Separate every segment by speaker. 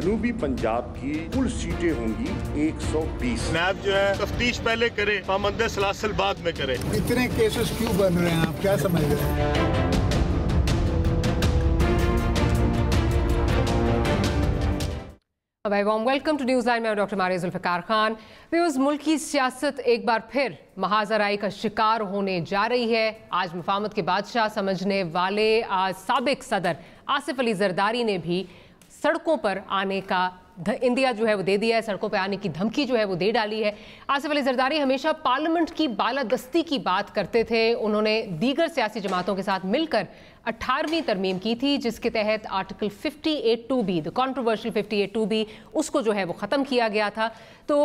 Speaker 1: जनूबी पंजाब की कुल सीटें होंगी 120।
Speaker 2: नैब जो है तफ्तीश पहले करे, पाबंद सलासल बाद में करे।
Speaker 3: इतने केसेस क्यों बन रहे हैं, आप क्या समझ रहे हैं?
Speaker 4: वेलकम टू न्यूज़ लाइन में डॉक्टर मारिया जुल्फ़िकार खान। व्यूअर्स, मुल्क की सियासत एक बार फिर महाजराई का शिकार होने जा रही है। आज मफामत के बादशाह समझने वाले साबिक सदर आसिफ अली जरदारी ने भी सड़कों पर आने का इंदिया जो है वो दे दिया है, सड़कों पे आने की धमकी जो है वो दे डाली है। आसिफ अली जरदारी हमेशा पार्लियामेंट की बालादस्ती की बात करते थे। उन्होंने दीगर सियासी जमातों के साथ मिलकर 18वीं तरमीम की थी, जिसके तहत article 58(2)B, the controversial 58(2)B, उसको जो है वो ख़त्म किया गया था। तो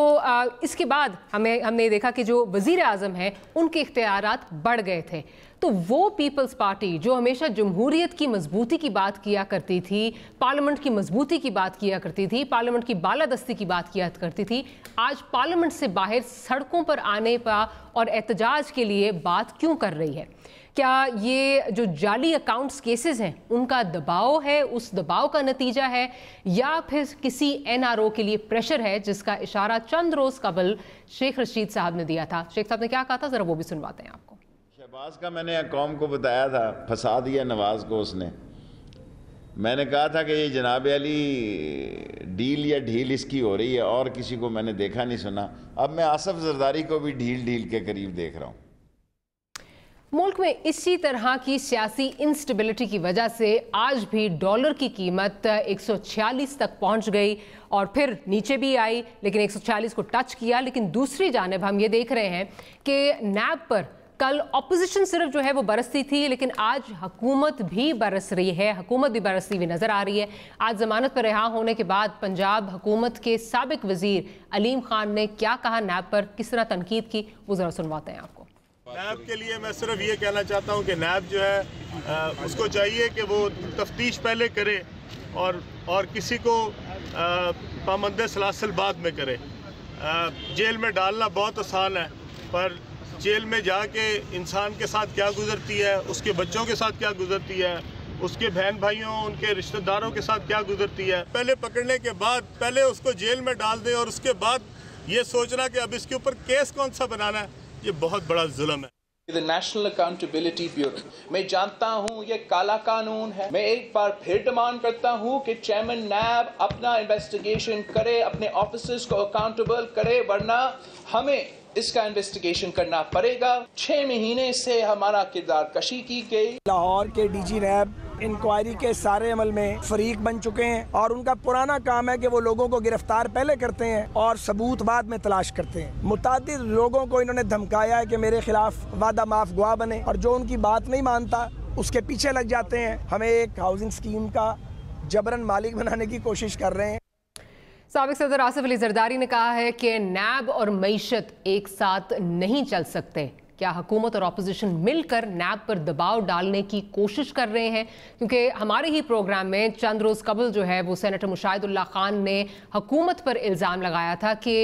Speaker 4: इसके बाद हमने देखा कि जो वज़ीर आज़म हैं उनके इख्तियारात बढ़ गए थे। तो वो पीपल्स पार्टी जो हमेशा जमहूरियत की मजबूती की बात किया करती थी, पार्लियामेंट की मजबूती की बात किया करती थी, पार्लियामेंट की बालादस्ती की बात किया करती थी, आज पार्लियामेंट से बाहर सड़कों पर आने पर और एहतजाज के लिए बात क्यों कर रही है? क्या ये जो जाली अकाउंट्स केसेस हैं उनका दबाव है, उस दबाव का नतीजा है, या फिर किसी NRO के लिए प्रेशर है, जिसका इशारा चंद रोज़ कबल शेख रशीद साहब ने दिया था? शेख साहब ने क्या कहा था, ज़रा वो भी सुनवाते हैं आपको।
Speaker 5: शहबाज का मैंने कौम को बताया था, फंसा दिया नवाज को उसने। मैंने कहा था कि ये जनाब अली डील या ढील इसकी हो रही है, और किसी को मैंने देखा नहीं सुना। अब मैं आसिफ जरदारी को भी ढील के करीब देख रहा हूँ।
Speaker 4: मुल्क में इसी तरह की सियासी इंस्टेबिलिटी की वजह से आज भी डॉलर की कीमत 146 तक पहुंच गई और फिर नीचे भी आई, लेकिन 146 को टच किया। लेकिन दूसरी जानिब हम ये देख रहे हैं कि नैब पर कल ऑपोजिशन सिर्फ जो है वो बरसती थी, लेकिन आज हुकूमत भी बरस रही है, हुकूमत भी बरसती हुई नजर आ रही है। आज जमानत पर रिहा होने के बाद पंजाब हुकूमत के साबिक वजीर अलीम खान ने क्या कहा, नैब पर किस तरह तनकीद की, वो जरा सुनवाते हैं आपको।
Speaker 2: नैब के लिए मैं सिर्फ ये कहना चाहता हूँ कि नैब जो है उसको चाहिए कि वो तफ्तीश पहले करे और किसी को पाबंद सलासल बाद में करे। जेल में डालना बहुत आसान है, पर जेल में जाके इंसान के साथ क्या गुजरती है, उसके बच्चों के साथ क्या गुजरती है, उसके बहन भाइयों उनके रिश्तेदारों के साथ क्या गुजरती है, पहले पकड़ने के बाद पहले उसको जेल में डाल दें और उसके बाद ये सोचना कि अब इसके ऊपर केस कौन सा बनाना है, ये बहुत बड़ा जुल्म है।
Speaker 6: The National Accountability Bureau, मैं जानता हूँ ये काला कानून है। मैं एक बार फिर डिमांड करता हूँ कि चेयरमैन नैब अपना इन्वेस्टिगेशन करे, अपने ऑफिसर्स को अकाउंटेबल करे, वरना हमें इसका इन्वेस्टिगेशन करना पड़ेगा। 6 महीने से हमारा किरदार कशी की गई।
Speaker 7: लाहौर के DG नैब इंक्वायरी के सारे अमल में फरीक बन चुके हैं और उनका पुराना काम है कि वो लोगों को गिरफ्तार पहले करते हैं और सबूत बाद में तलाश करते हैं। मुतादिद लोगों को इन्होंने धमकाया है कि मेरे खिलाफ वादा माफ गवाह बने, और जो उनकी बात नहीं मानता उसके पीछे लग जाते हैं। हमें एक हाउसिंग स्कीम का जबरन मालिक बनाने की कोशिश कर रहे हैं।
Speaker 4: साबिक सदर आसिफ अली जरदारी ने कहा है कि नैब और मईशत एक साथ नहीं चल सकते। क्या हुकूमत और अपोजिशन मिलकर नैब पर दबाव डालने की कोशिश कर रहे हैं? क्योंकि हमारे ही प्रोग्राम में चंद रोज़ कबल जो है वो सेनेटर मुशाहिदुल्लाह खान ने हुकूमत पर इल्ज़ाम लगाया था कि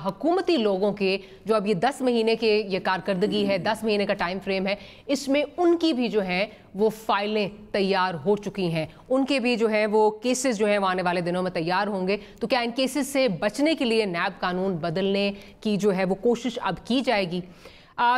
Speaker 4: हुकूमती लोगों के जो अब ये 10 महीने के ये कारकर्दगी है, 10 महीने का टाइम फ्रेम है, इसमें उनकी भी जो है वो फाइलें तैयार हो चुकी हैं, उनके भी जो है वो केसेस जो हैं वो आने वाले दिनों में तैयार होंगे। तो क्या इन केसेस से बचने के लिए नैब कानून बदलने की जो है वो कोशिश अब की जाएगी?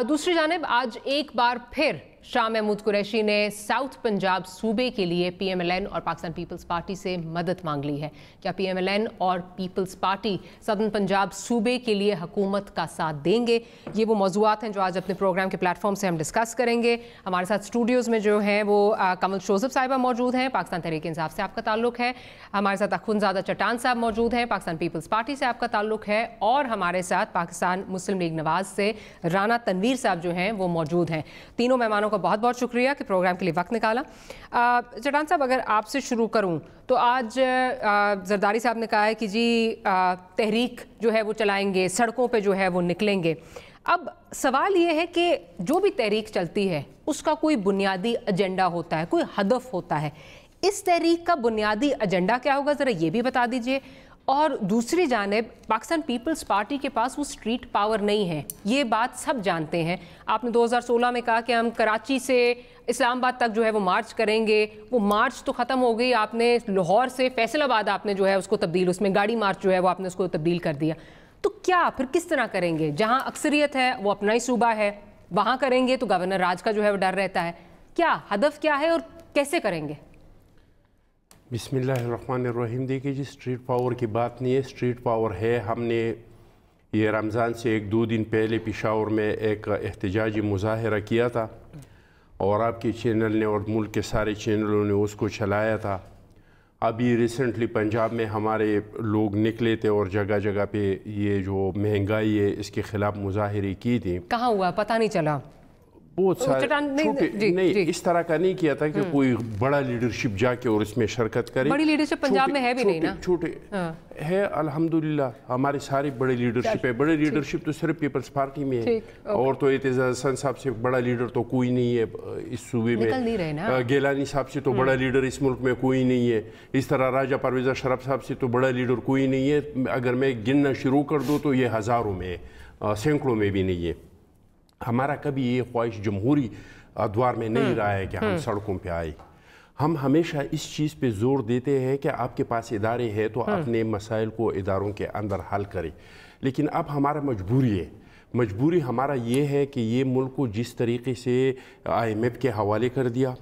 Speaker 4: दूसरी जानिब आज एक बार फिर शाह महमूद कुरैशी ने साउथ पंजाब सूबे के लिए PMLN और पाकिस्तान पीपल्स पार्टी से मदद मांग ली है। क्या PMLN और पीपल्स पार्टी सदर्न पंजाब सूबे के लिए हुकूमत का साथ देंगे? ये वो मौज़ूआत हैं जो आज अपने प्रोग्राम के प्लेटफॉर्म से हम डिस्कस करेंगे। हमारे साथ स्टूडियोज़ में जो हैं वो कमल शोज़ब साहिबा मौजूद हैं, पाकिस्तान तहरीक इंसाफ से आपका ताल्लुक है। हमारे साथ अखुनज़ादा चट्टान साहब मौजूद हैं, पाकिस्तान पीपल्स पार्टी से आपका ताल्लुक है। और हमारे साथ पाकिस्तान मुस्लिम लीग नवाज़ से राना तनवीर साहब जो हैं वो मौजूद हैं। तीनों मेहमानों का बहुत बहुत शुक्रिया कि प्रोग्राम के लिए वक्त निकाला। चट्टान साहब, अगर आपसे शुरू करूं तो आज जरदारी साहब ने कहा है कि जी तहरीक जो है वो चलाएंगे, सड़कों पे जो है वो निकलेंगे। अब सवाल ये है कि जो भी तहरीक चलती है उसका कोई बुनियादी एजेंडा होता है, कोई हदफ होता है। इस तहरीक का बुनियादी एजेंडा क्या होगा, ज़रा ये भी बता दीजिए। اور دوسری جانب پاکستان پیپلز پارٹی کے پاس وہ اسٹریٹ پاور نہیں ہے، یہ بات سب جانتے ہیں. آپ نے 2016 میں کہا کہ ہم کراچی سے اسلام آباد تک جو ہے وہ مارچ کریں گے، وہ مارچ تو ختم ہو گئی. آپ نے لاہور سے فیصل آباد آپ نے جو ہے اس کو تبدیل، اس میں گاڑی مارچ جو ہے وہ آپ نے اس کو تبدیل کر دیا. تو کیا پھر کس طرح کریں گے؟ جہاں اکثریت ہے وہ اپنا ہی صوبہ ہے، وہاں کریں گے تو گورنر راج کا جو ہے وہ ڈر رہتا ہے. کیا ہدف کیا ہے اور کیسے کریں گے؟
Speaker 8: بسم اللہ الرحمن الرحیم. دیکھیے جی، اسٹریٹ پاور کی بات نہیں ہے، اسٹریٹ پاور ہے. ہم نے یہ رمضان سے 1-2 دن پہلے پشاور میں ایک احتجاجی مظاہرہ کیا تھا اور آپ کے چینل نے اور ملک کے سارے چینلوں نے اس کو چلایا تھا. ابھی ریسنٹلی پنجاب میں ہمارے لوگ نکلے تھے اور جگہ جگہ پہ یہ جو مہنگائی ہے اس کے خلاف مظاہرے کی تھی.
Speaker 4: کہاں ہوا پتہ نہیں چلا؟
Speaker 8: بہت سارے نہیں، اس طرح کا نہیں کیا تھا کہ کوئی بڑا لیڈرشپ جا کے اور اس میں شرکت کرے.
Speaker 4: بڑی لیڈرشپ پنجاب میں ہے بھی نہیں نا.
Speaker 8: چھوٹے ہے الحمدللہ، ہمارے سارے بڑے لیڈرشپ ہے. بڑے لیڈرشپ تو صرف پیپلز پارٹی میں ہے، اور تو اعتزاز حسن صاحب سے بڑا لیڈر تو کوئی نہیں ہے اس صوبے میں. گیلانی صاحب سے تو بڑا لیڈر اس ملک میں کوئی نہیں ہے. اس طرح راجہ پرویز اشرف صاحب سے تو بڑا لیڈر کوئی نہیں ہے. اگر میں گننا شروع کر دوں تو یہ ہزاروں میں ہے، سینکڑوں میں بھی نہیں ہے. ہمارا کبھی یہ خواہش جمہوری ادوار میں نہیں رہا ہے کہ ہم سڑکوں پہ آئے. ہم ہمیشہ اس چیز پہ زور دیتے ہیں کہ آپ کے پاس ادارے ہیں تو اپنے مسائل کو اداروں کے اندر حل کرے. لیکن اب ہمارا مجبوری ہمارا یہ ہے کہ یہ ملک کو جس طریقے سے IMF کے حوالے کر دیا،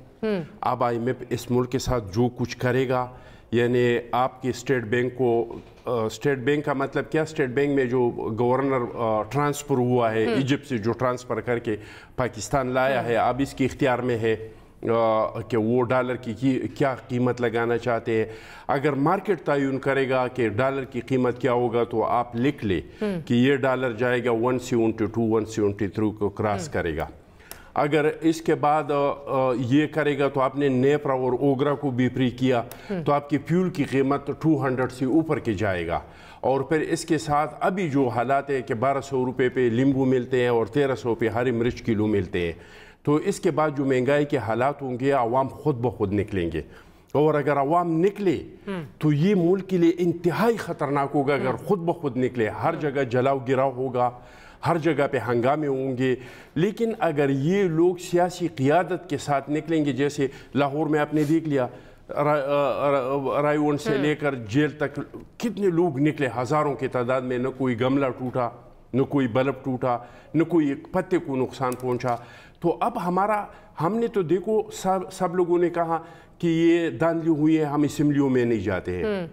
Speaker 8: اب IMF اس ملک کے ساتھ جو کچھ کرے گا، یعنی آپ کے اسٹیٹ بینک کو، اسٹیٹ بینک کا مطلب کیا، اسٹیٹ بینک میں جو گورنر ٹرانسفر ہوا ہے ایجپٹ سے، جو ٹرانسفر کر کے پاکستان لایا ہے، اب اس کے اختیار میں ہے کہ وہ ڈالر کی کیا قیمت لگانا چاہتے ہیں. اگر مارکیٹ تعین کرے گا کہ ڈالر کی قیمت کیا ہوگا تو آپ لکھ لیں کہ یہ ڈالر جائے گا 172 173 کو کراس کرے گا. اگر اس کے بعد یہ کرے گا تو آپ نے نیپرا اور اوگرا کو بھی فری کیا تو آپ کی فیول کی قیمت 200 سے اوپر کے جائے گا. اور پھر اس کے ساتھ ابھی جو حالات ہے کہ 1200 روپے پہ لیمبو ملتے ہیں اور 1300 پہ ہری مرچ کلو ملتے ہیں، تو اس کے بعد جو مہنگائی کے حالات ہوں گے عوام خود بخود نکلیں گے. اور اگر عوام نکلے تو یہ ملک کے لیے انتہائی خطرناک ہوگا. اگر خود بخود نکلے، ہر جگہ جلاؤ گراؤ ہوگا، ہر جگہ پہ ہنگامے ہوں گے. لیکن اگر یہ لوگ سیاسی قیادت کے ساتھ نکلیں گے، جیسے لاہور میں آپ نے دیکھ لیا، رائے ون سے لے کر جیل تک کتنے لوگ نکلے ہزاروں کی تعداد میں. نہ کوئی گملہ ٹوٹا، نہ کوئی بلب ٹوٹا، نہ کوئی پتے کو نقصان پہنچا. تو اب ہم نے تو دیکھو سب لوگوں نے کہا کہ یہ دھاندلی ہوئی ہے، ہم اسمبلیوں میں نہیں جاتے ہیں.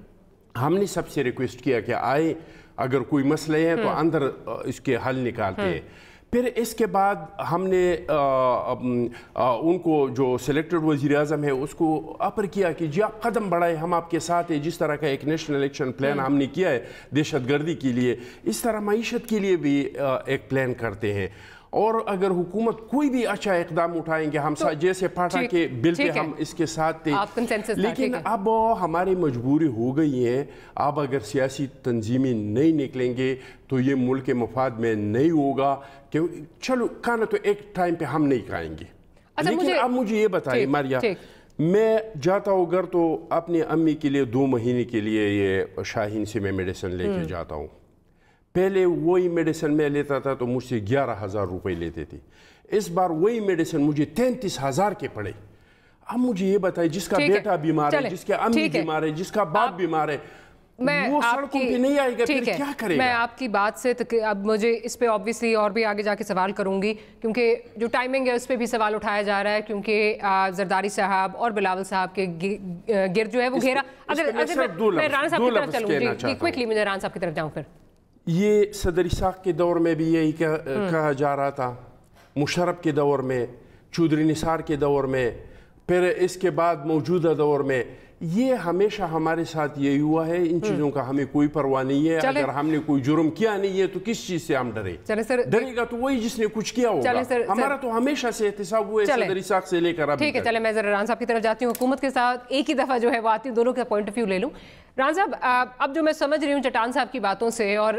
Speaker 8: ہم نے سب سے ریکویسٹ کیا کہ آئے، اگر کوئی مسئلے ہیں تو اندر اس کے حل نکالتے ہیں. پھر اس کے بعد ہم نے ان کو جو سلیکٹڈ وزیر اعظم ہے اس کو اپر کیا کہ جی آپ قدم بڑھائے، ہم آپ کے ساتھ ہیں. جس طرح کا ایک نیشنل ایکشن پلان ہم نے کیا ہے دہشت گردی کے لیے، اس طرح معیشت کے لیے بھی ایک پلان کرتے ہیں. اور اگر حکومت کوئی بھی اچھا اقدام اٹھائیں گے، ہم جیسے پاٹا کے بل پہ ہم اس کے ساتھ تھے. لیکن اب ہماری مجبوری ہو گئی ہے. اب اگر سیاسی تنظیمیں نہیں نکلیں گے تو یہ ملک کے مفاد میں نہیں ہوگا. کہ چلو کھانا تو ایک ٹائم پہ ہم نہیں کھائیں گے. لیکن اب مجھے یہ بتائیے ماریا، میں جاتا ہوں گھر تو اپنی امی کے لیے 2 مہینے کے لیے یہ شاہین سے میں میڈیسن لے کے جاتا ہوں. پہلے وہی میڈیسن میں لیتا تھا تو مجھ سے 11,000 روپے لیتے تھے. اس بار وہی میڈیسن مجھے 33,000 کے پڑے. اب مجھے یہ بتائیے، جس کا بیٹا بیمار ہے، جس کے امی بیمار ہے، جس کا باپ بیمار ہے، وہ سڑکوں پہ نہیں آئے گا، پھر کیا کرے گا؟
Speaker 4: میں آپ کی بات سے اب مجھے اس پہ آبویسلی اور بھی آگے جا کے سوال کروں گی، کیونکہ جو ٹائمنگ ہے اس پہ بھی سوال اٹھایا جا رہا ہے، کیونکہ زرداری صاحب اور بلاول صاحب کے گرد جو ہے وہ گھیرا. اگر میں رانا صاحب کی طرف چلوں گی کوئکلی، مجھے رانا صاحب کی طرف جاؤں. پھر
Speaker 8: یہ صدر اسحاق کے دور میں بھی یہی کہا جا رہا تھا، مشرف کے دور میں، چودھری نثار کے دور میں، پھر اس کے بعد موجودہ دور میں. یہ ہمیشہ ہمارے ساتھ یہی ہوا ہے. ان چیزوں کا ہمیں کوئی پرواہ نہیں ہے. اگر ہم نے کوئی جرم کیا نہیں ہے تو کس چیز سے ہم ڈرے؟ ڈرے گا تو وہی جس نے کچھ کیا ہوگا. ہمارا تو ہمیشہ سے احتساب ہوا ہے صدر اسحاق سے لے کر اب.
Speaker 4: ٹھیک ہے، چلے میں ذرا رانا صاحب کی طرف جاتی ہوں. حکومت کے ساتھ ایک ہی دفعہ جو ہے وہ آتی ہوں، دونوں کا پوائنٹ آف ویو لے لوں. رانا صاحب اب جو میں سمجھ رہی ہوں چٹان صاحب کی باتوں سے، اور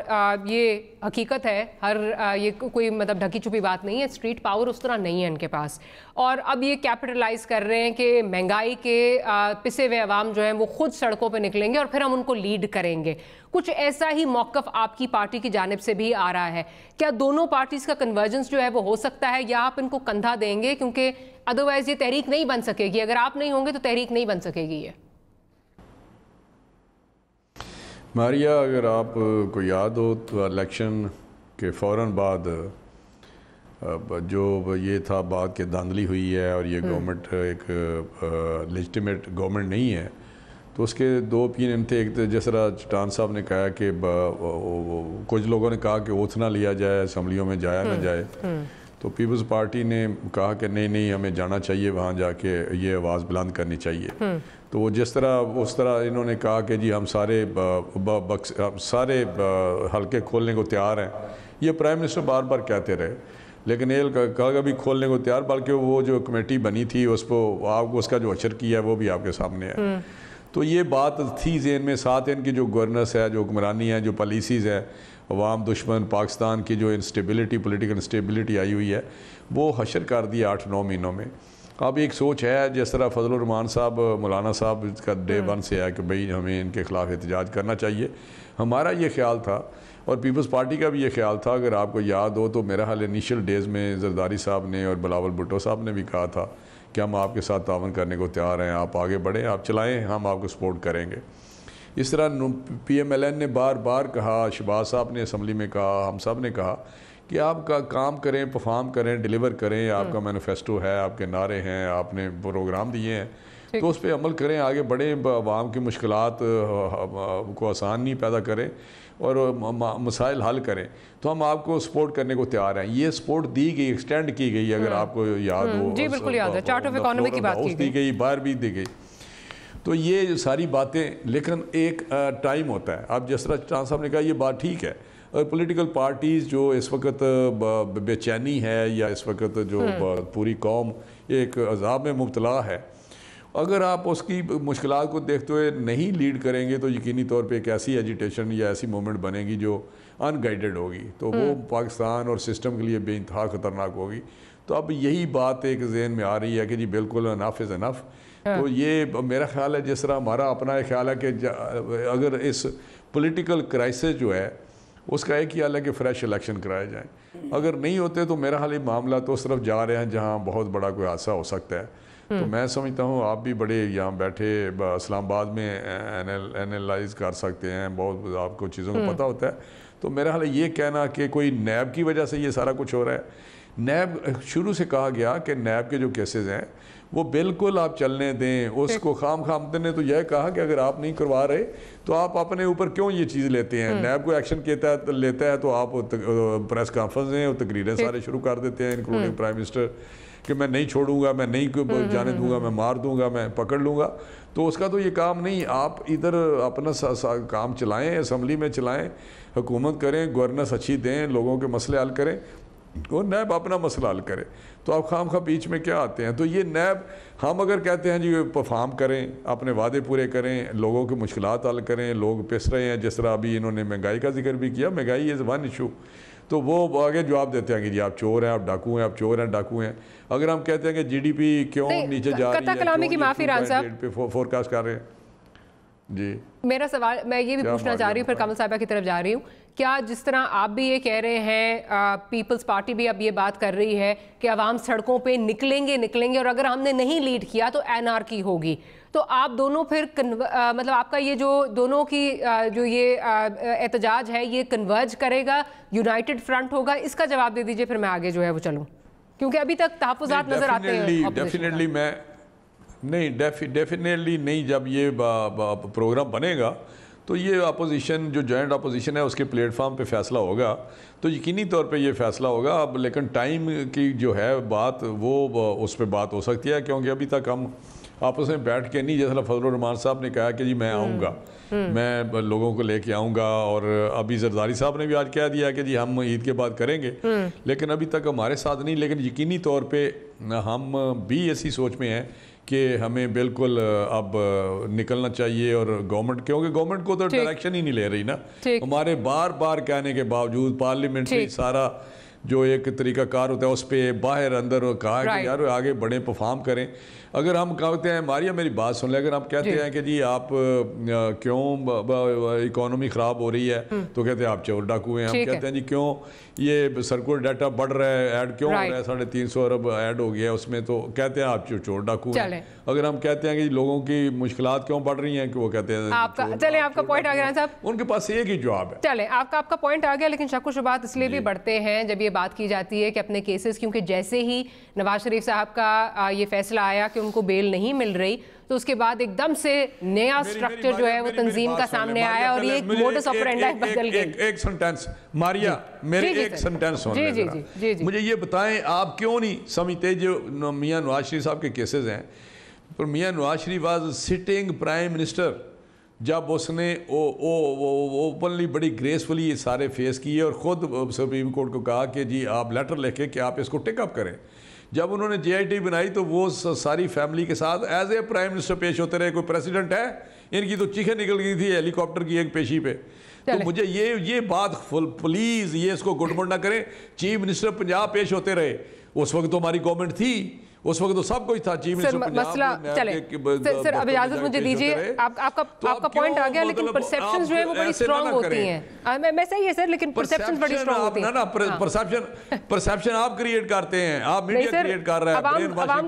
Speaker 4: یہ حقیقت ہے، یہ کوئی مطلب ڈھکی چھپی بات نہیں ہے، اسٹریٹ پاور اس طرح نہیں ہے ان کے پاس، اور اب یہ کیپٹلائز کر رہے ہیں کہ مہنگائی کے پسے ہوئے عوام جو ہیں وہ خود سڑکوں پہ نکلیں گے اور پھر ہم ان کو لیڈ کریں گے. کچھ ایسا ہی موقف آپ کی پارٹی کی جانب سے بھی آ رہا ہے. کیا دونوں پارٹیز کا کنورجنس جو ہے وہ ہو سکتا ہے، یا آپ ان کو کندھا دیں گے؟ کیونکہ ادروائز یہ تحریک نہیں بن سکے گی، اگر آپ نہیں ہوں گے تو تحریک نہیں بن سکے گی. یہ
Speaker 9: ماریا، اگر آپ کو یاد ہو تو الیکشن کے فوراً بعد جو یہ تھا بات کہ دھاندلی ہوئی ہے اور یہ گورنمنٹ ایک لیجٹیمیٹ گورنمنٹ نہیں ہے، تو اس کے دو اوپینین تھے. ایک جس طرح چٹان صاحب نے کہا کہ کچھ لوگوں نے کہا کہ اوتھ نہ لیا جائے، اسمبلیوں میں جایا نہ جائے، تو پیپلز پارٹی نے کہا کہ نہیں ہمیں جانا چاہیے، وہاں جا کے یہ آواز بلند کرنی چاہیے. تو وہ اس طرح انہوں نے کہا کہ جی ہم سارے حلقے کھولنے کو تیار ہیں. یہ پرائم منسٹر بار بار کہتے رہے، لیکن کہا کہ بھی کھولنے کو تیار، بلکہ وہ جو کمیٹی بنی تھی اس کا جو اشر کیا ہے وہ بھی آپ کے سامنے ہے. تو یہ بات تھی ذہن میں. ساتھ ان کی جو گورننس ہے، جو حکمرانی ہے، جو پالیسیز ہے، عوام دشمن پاکستان کی جو انسٹیبلٹی، پولیٹیکل انسٹیبلٹی آئی ہوئی ہے، وہ حشر کر دیا 8-9 مہینوں میں. اب ایک سوچ ہے جس طرح فضل الرحمان صاحب، مولانا صاحب کا ڈے 1 سے ہے کہ بھئی ہمیں ان کے خلاف احتجاج کرنا چاہیے. ہمارا یہ خیال تھا اور پیپلز پارٹی کا بھی یہ خیال تھا. اگر آپ کو یاد ہو تو میرا حال انیشل ڈیز میں زرداری صاحب نے اور بلاول بھٹو صاحب نے بھی کہا تھا کہ ہم آپ کے ساتھ تعاون کرنے کو تیار ہیں، آپ آگے بڑھیں، آپ چلائیں، ہم آپ کو سپورٹ کریں گے. اس طرح پی ایم ایل این نے بار بار کہا، شہباز صاحب نے اسمبلی میں کہا، ہم سب نے کہا کہ آپ کا کام کریں، پرفارم کریں، ڈیلیور کریں. آپ کا مینیفیسٹو ہے، آپ کے نعرے ہیں، آپ نے پروگرام دیے ہیں، تو اس پہ عمل کریں، آگے بڑھیں، عوام کی مشکلات کو آسانی پیدا کریں اور مسائل حل کریں. تو ہم آپ کو سپورٹ کرنے کو تیار ہیں. یہ سپورٹ دی گئی، ایکسٹینڈ کی گئی، اگر آپ کو یاد ہو.
Speaker 4: جی بالکل یاد ہے، چارٹ آف اکانومی کی بات کی
Speaker 9: گئی، باہر بھی دی گئی. تو یہ ساری باتیں، لیکن ایک ٹائم ہوتا ہے. اب جس طرح چٹان صاحب نے کہا یہ بات ٹھیک ہے، اور پولیٹیکل پارٹیز جو اس وقت بے چینی ہے، یا اس وقت جو پوری قوم ایک عذاب میں مبتلا ہے، اگر آپ اس کی مشکلات کو دیکھتے ہوئے نہیں لیڈ کریں گے تو یقینی طور پہ ایک ایسی ایجیٹیشن یا ایسی موومنٹ بنے گی جو ان گائیڈڈ ہوگی، تو وہ پاکستان اور سسٹم کے لیے بے انتہا خطرناک ہوگی. تو اب یہی بات ایک ذہن میں آ رہی ہے کہ جی بالکل انف از انف. تو یہ میرا خیال ہے، جس طرح ہمارا اپنا ایک خیال ہے کہ اگر اس پولیٹیکل کرائسس جو ہے اس کا ایک ہی حال ہے کہ فریش الیکشن کرائے جائیں. اگر نہیں ہوتے تو میرا حال معاملہ تو اس طرف جا رہے ہیں جہاں بہت بڑا کوئی حادثہ ہو سکتا ہے. تو میں سمجھتا ہوں آپ بھی بڑے یہاں بیٹھے اسلام آباد میں اینالائز کر سکتے ہیں، بہت آپ کو چیزوں کو پتہ ہوتا ہے. تو میرا حال یہ کہنا کہ کوئی نیب کی وجہ سے یہ سارا کچھ ہو رہا ہے، نیب شروع سے کہا گیا کہ نیب کے جو کیسز ہیں وہ بالکل آپ چلنے دیں. اس کو خام نے تو یہ کہا کہ اگر آپ نہیں کروا رہے تو آپ اپنے اوپر کیوں یہ چیز لیتے ہیں. نیب کو ایکشن لیتا ہے تو آپ پریس کانفرنس ہیں اور تقریریں سارے شروع کر دیتے ہیں، انکلوڈنگ پرائم منسٹر، کہ میں نہیں چھوڑوں گا، میں نہیں جانے دوں گا، میں مار دوں گا، میں پکڑ لوں گا. تو اس کا تو یہ کام نہیں. آپ ادھر اپنا کام چلائیں، اسمبلی میں چلائیں، حکومت کریں، گورننس اچھی دیں، لوگوں کے مسئلے حل کریں، اور نیب اپنا مسئلہ حل کرے. تو آپ خام خواہ بیچ میں کیا آتے ہیں؟ تو یہ نیب، ہم اگر کہتے ہیں جی پرفارم کریں، اپنے وعدے پورے کریں، لوگوں کی مشکلات حل کریں، لوگ پس رہے ہیں. جس طرح ابھی انہوں نے مہنگائی کا ذکر بھی کیا، مہنگائی از ون ایشو. تو وہ آگے جواب دیتے ہیں کہ جی آپ چور ہیں، آپ ڈاکو ہیں، آپ چور ہیں، ڈاکو ہیں. اگر ہم کہتے ہیں کہ جی ڈی پی کیوں نیچے جا رہی ہے،
Speaker 4: کلامی کی معافی ران صاحب
Speaker 9: فورکاسٹ کر رہے ہیں. جی
Speaker 4: میرا سوال میں یہ بھی پوچھنا چاہ رہی ہوں، پھر کمل صاحبہ کی طرف جا رہی ہوں. کیا جس طرح آپ بھی یہ کہہ رہے ہیں، پیپلز پارٹی بھی اب یہ بات کر رہی ہے کہ عوام سڑکوں پہ نکلیں گے اور اگر ہم نے نہیں لیڈ کیا تو انارکی ہوگی، تو آپ دونوں پھر مطلب آپ کا یہ جو دونوں کی جو یہ احتجاج ہے یہ کنورج کرے گا، یونائٹڈ فرنٹ ہوگا؟ اس کا جواب دے دیجئے، پھر میں آگے جو ہے وہ چلوں، کیونکہ ابھی تک تحفظات نظر آتے ہیں.
Speaker 9: ڈیفینیٹلی میں ڈیفینیٹلی نہیں. جب یہ پروگرام بنے گا تو یہ اپوزیشن، جو جوائنٹ اپوزیشن ہے، اس کے پلیٹ فارم پہ فیصلہ ہوگا، تو یقینی طور پہ یہ فیصلہ ہوگا. اب لیکن ٹائم کی جو ہے بات، وہ اس پہ بات ہو سکتی ہے، کیونکہ ابھی تک ہم آپس میں بیٹھ کے نہیں، جیسا فضل الرحمان صاحب نے کہا کہ جی میں آؤں گا، میں لوگوں کو لے کے آؤں گا، اور ابھی زرداری صاحب نے بھی آج کہہ دیا کہ جی ہم عید کے بعد کریں گے، لیکن ابھی تک ہمارے ساتھ نہیں. لیکن یقینی طور پہ ہم بھی ایسی سوچ میں ہیں کہ ہمیں بالکل اب نکلنا چاہیے، اور گورنمنٹ، کیونکہ گورنمنٹ کو تو ڈائریکشن ہی نہیں لے رہی نا. ہمارے بار بار کہنے کے باوجود پارلیمنٹری سارا جو ایک طریقہ کار ہوتا ہے اس پہ باہر اندر کہا کہ یار آگے بڑھیں، پرفارم کریں. اگر ہم کہتے ہیں، ماریا میری بات سن لیں، اگر ہم کہتے ہیں کہ جی آپ کیوں اکانومی خراب ہو رہی ہے تو کہتے ہیں آپ چور ڈاکو ہیں. ہم کہتے ہیں جی کیوں یہ سرکولر ڈیٹا بڑھ رہا ہے، ایڈ کیوں ہو رہا ہے، 350 ارب ایڈ ہو گیا اس میں، تو کہتے ہیں آپ چور ڈاکو ہیں. اگر ہم کہتے ہیں کہ لوگوں کی مشکلات کیوں بڑھ رہی ہیں، کہ وہ کہتے ہیں
Speaker 4: چلیں آپ کا پوائنٹ آ گیا صاحب،
Speaker 9: ان کے پاس ایک ہی جواب ہے.
Speaker 4: چلیں آپ کا پوائنٹ آ گیا، لیکن شک و شبہات اس لیے بھی بڑھتے ہیں جب یہ بات کی جاتی ہے کہ اپنے کیسز، کیونکہ جیسے ہی نواز شریف صاحب کا یہ فیصلہ آیا کہ ان کو بیل نہیں مل رہی، تو اس کے بعد ایک دم سے نیا سٹرکچر جو ہے وہ تنظیم کا سامنے آیا، اور یہ ایک موڈس آپرینڈی بدل گئی.
Speaker 9: ایک سنٹینس ماریا، میرے ایک سنٹینس ہونے ذرا مجھے یہ بتائیں، آپ کیوں نہیں سمجھتے جو میاں نواز شریف صاحب کے کیسز ہیں، پر Mian Nawaz Sharif was sitting prime minister, جب اس نے اوپنلی بڑی گریسفلی یہ سارے فیس کیے، اور خود سپریم کورٹ کو کہا کہ جی آپ لیٹر لکھیں کہ آپ اس کو ٹیک اپ کریں. جب انہوں نے JIT بنائی تو وہ ساری فیملی کے ساتھ ایز اے پرائم منسٹر پیش ہوتے رہے. کوئی پریسیڈنٹ ہے؟ ان کی تو چیخیں نکل گئی تھی ہیلی کاپٹر کی ایک پیشی پہ. تو مجھے یہ بات پلیز یہ اس کو گڈ نہ کریں. چیف منسٹر پنجاب پیش ہوتے رہے، اس وقت تو ہماری گورنمنٹ تھی، اس وقت تو سب کچھ تھا. چیف منسٹر پنجاب،
Speaker 4: سر اب اجازت مجھے دیجیے، آپ کا پوائنٹ آ گیا، لیکن پرسیپشنز جو ہیں وہ بڑی اسٹرانگ ہوتی ہیں. میں صحیح ہے سر، لیکن پرسیپشنز بڑی اسٹرانگ ہوتی ہیں.
Speaker 9: پرسیپشن آپ کریٹ کرتے ہیں، آپ میڈیا کریٹ کر رہا ہے.
Speaker 4: عوام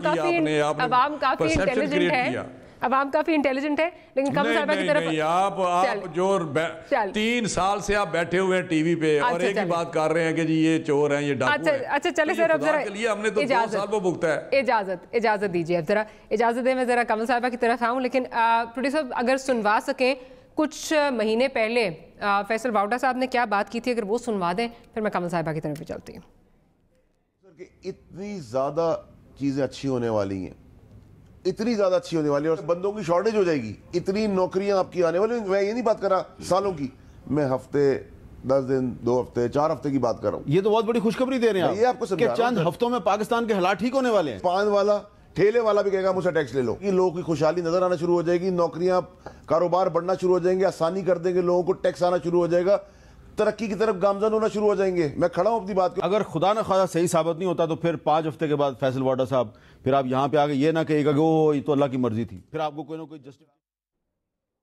Speaker 4: کافی انٹیلیجنٹ ہے، عوام کافی انٹیلیجنٹ ہے، لیکن کم صاحبہ کی طرف
Speaker 9: آپ جو 3 سال سے آپ بیٹھے ہوئے ہیں ٹی وی پہ اور ایک ہی بات کر رہے ہیں کہ جی یہ چور ہیں، یہ ڈاکو ہیں.
Speaker 4: اچھا چلے سر، اب ذرا
Speaker 9: ہم نے تو 2 سال وہ بھگتا ہے.
Speaker 4: اجازت دیجیے، اب ذرا اجازت دیں، میں ذرا کمل صاحبہ کی طرف آؤں. لیکن پروڈیوسر اگر سنوا سکیں، کچھ مہینے پہلے فیصل واؤڈا صاحب نے کیا بات کی تھی، اگر وہ سنوا دیں پھر میں کمل صاحبہ کی طرف بھی چلتی ہوں.
Speaker 1: اتنی زیادہ چیزیں اچھی ہونے والی ہیں، اتنی زیادہ اچھی ہونے والی ہے، اور بندوں کی شارٹیج ہو جائے گی. اتنی نوکریاں آپ کی آنے والی ہیں. میں یہ نہیں بات کر رہا سالوں کی، میں ہفتے، 10 دن، 2 ہفتے، 4 ہفتے کی بات کر رہا ہوں.
Speaker 10: یہ تو بہت بڑی خوشخبری دے رہے ہیں
Speaker 1: یہ آپ کو
Speaker 10: کہ چند ہفتوں میں پاکستان کے حالات ٹھیک ہونے والے ہیں.
Speaker 1: پان والا، ٹھیلے والا بھی کہے گا مجھ سے ٹیکس لے لو. یہ لوگوں کی خوشحالی نظر آنا شروع ہو جائے گی، نوکریاں، کاروبار بڑھنا شروع ہو جائیں گے، آسانی کر دیں گے لوگوں کو، ٹیکس آنا شروع ہو جائے گا، ترقی کی طرف گامزن ہونا شروع ہو جائیں گے. میں کھڑا ہوں اپنی بات کے.
Speaker 10: اگر خدا نہ خواستہ صحیح ثابت نہیں ہوتا تو پھر 5 ہفتے کے بعد فیصل واؤڈا صاحب پھر آپ یہاں پہ آگے یہ نہ کہے گا کہ وہ یہ تو اللہ کی مرضی تھی، پھر آپ کو کوئی نہ کوئی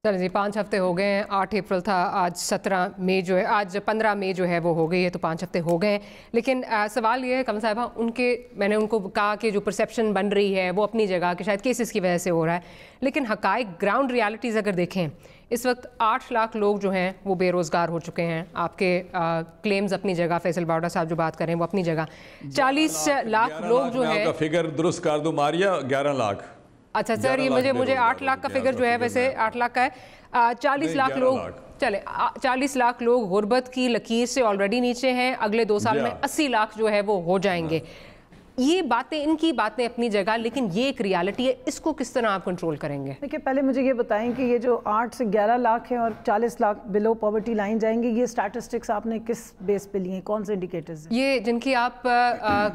Speaker 4: چلیں جی 5 ہفتے ہو گئے ہیں. 8 اپریل تھا، آج 17 مئی جو ہے، آج 15 مئی جو ہے وہ ہو گئی ہے، تو 5 ہفتے ہو گئے ہیں. لیکن سوال یہ ہے کمل صاحبہ، میں نے ان کو کہا کہ جو پرسیپشن بن رہی ہے وہ اپنی جگہ کہ شاید کیسز کی وجہ سے ہو رہا ہے، لیکن حقائق گراؤنڈ ریالٹیز اگر دیکھیں، اس وقت 8 لاکھ لوگ جو ہیں وہ بے روزگار ہو چکے ہیں. آپ کے کلیمز اپنی جگہ، فیصل واؤڈا صاحب جو بات کر رہے ہیں وہ اپنی جگہ. 40 لاکھ لوگ جو ہیں،
Speaker 9: فگر درست کر دو ماریا، 11 لاکھ.
Speaker 4: اچھا سر، یہ مجھے 8 لاکھ کا فگر جو ہے، ویسے 8 لاکھ کا ہے. 40 لاکھ لوگ، چلے 40 لاکھ لوگ غربت کی لکیر سے آلریڈی نیچے ہیں. اگلے 2 سال میں 80 لاکھ جو ہے وہ ہو جائیں گے. یہ باتیں، ان کی باتیں اپنی جگہ، لیکن یہ ایک ریالٹی ہے، اس کو کس طرح آپ کنٹرول کریں گے؟
Speaker 11: دیکھیں پہلے مجھے یہ بتائیں کہ یہ جو 8 سے 11 لاکھ ہیں اور 40 لاکھ بلو پاورٹی لائن جائیں گے، یہ سٹیٹسٹکس آپ نے کس بیس پہ لی ہیں، کون سے انڈیکیٹرز ہیں؟
Speaker 4: یہ جن کی آپ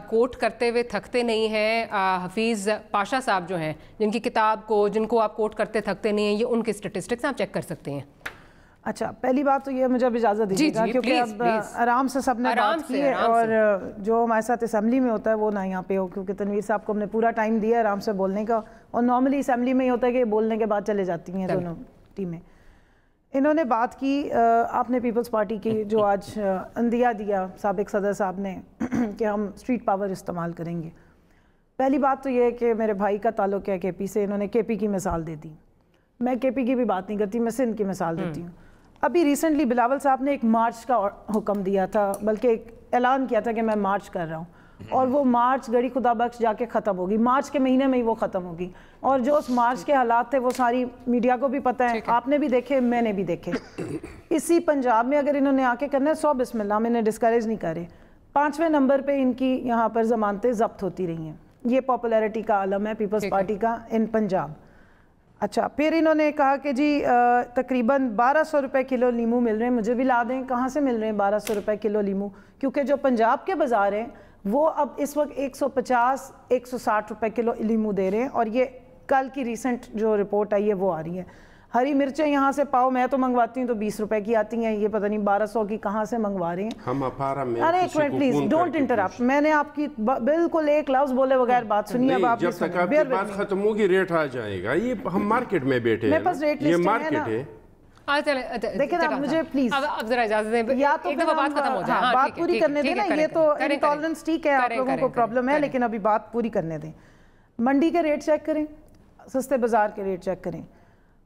Speaker 4: کوٹ کرتے ہوئے تھکتے نہیں ہیں، حفیظ پاشا صاحب جو ہیں، جن کی کتاب کو، جن کو آپ کوٹ کرتے تھکتے نہیں ہیں، یہ ان کے سٹیٹسٹکس آپ چیک کر سکتے ہیں.
Speaker 11: اچھا پہلی بات تو یہ مجھے اب اجازت دیجیے گا کیونکہ اب آرام سے سب نے بات کی ہے، اور جو ہمارے ساتھ اسمبلی میں ہوتا ہے وہ نہ یہاں پہ ہو، کیونکہ تنویر صاحب کو ہم نے پورا ٹائم دیا ہے آرام سے بولنے کا، اور نارملی اسمبلی میں یہ ہوتا ہے کہ بولنے کے بعد چلے جاتی ہیں دونوں ٹیمیں. انہوں نے بات کی، آپ نے پیپلز پارٹی کی جو آج عندیہ دیا سابق صدر صاحب نے کہ ہم اسٹریٹ پاور استعمال کریں گے. پہلی بات تو یہ ہے کہ میرے بھائی کا تعلق ہے کے پی سے، انہوں نے کے پی کی مثال دے دی. میں کے پی کی بھی بات نہیں کرتی، میں سندھ کی مثال دیتی ہوں. ابھی ریسنٹلی بلاول صاحب نے ایک مارچ کا حکم دیا تھا، بلکہ ایک اعلان کیا تھا کہ میں مارچ کر رہا ہوں، اور وہ مارچ گڑی خدا بخش جا کے ختم ہوگی، مارچ کے مہینے میں ہی وہ ختم ہوگی. اور جو اس مارچ کے حالات تھے وہ ساری میڈیا کو بھی پتہ ہے، آپ نے بھی دیکھے، میں نے بھی دیکھے. اسی پنجاب میں اگر انہوں نے آ کے کرنا ہے 100 بسم اللہ، میں نے ڈسکریج نہیں کرے. 5ویں نمبر پہ ان کی یہاں پر ضمانتیں ضبط ہوتی رہی ہیں. یہ پاپولیرٹی کا عالم ہے پیپلز پارٹی کا ان پنجاب. अच्छा, फिर इन्होंने कहा कि जी तकरीबन 1200 रुपए किलो लीमू मिल रहे हैं। मुझे भी ला दें, कहाँ से मिल रहे हैं 1200 रुपए किलो लीमू? क्योंकि जो पंजाब के बाज़ार हैं वो अब इस वक्त 150-160 रुपए किलो लीमू दे रहे हैं, और ये कल की रिसेंट जो रिपोर्ट आई है वो आ रही है। हरी मिर्चें यहाँ से पाव मैं तो मंगवाती हूँ तो 20 रुपए की आती हैं, ये पता नहीं 1200 की कहाँ से मंगवा रहे हैं।
Speaker 8: हम अपारा में
Speaker 11: अरे एक मिनट प्लीज, डोंट इंटरप्ट। मैंने आपकी बिल्कुल एक लफ्ज बोले बगैर बात सुनी। अब आप
Speaker 8: जब तक आपकी बात खत्म होगी रेट आ जाएगा। ये हम मार्केट में बैठे हैं,
Speaker 11: मेरे पास रेट
Speaker 8: ये मार्केट है।
Speaker 11: देखिए ना, मुझे प्लीज
Speaker 4: अब जरा इजाजत दें, या तो एक दफा बात खत्म हो जाए,
Speaker 11: बात पूरी करने दें ना। ये तो इंटॉलरेंस ठीक है, आप लोगों को प्रॉब्लम है, लेकिन अभी बात पूरी करने दें। मंडी के रेट चेक करें, सस्ते बाजार के रेट चेक करें।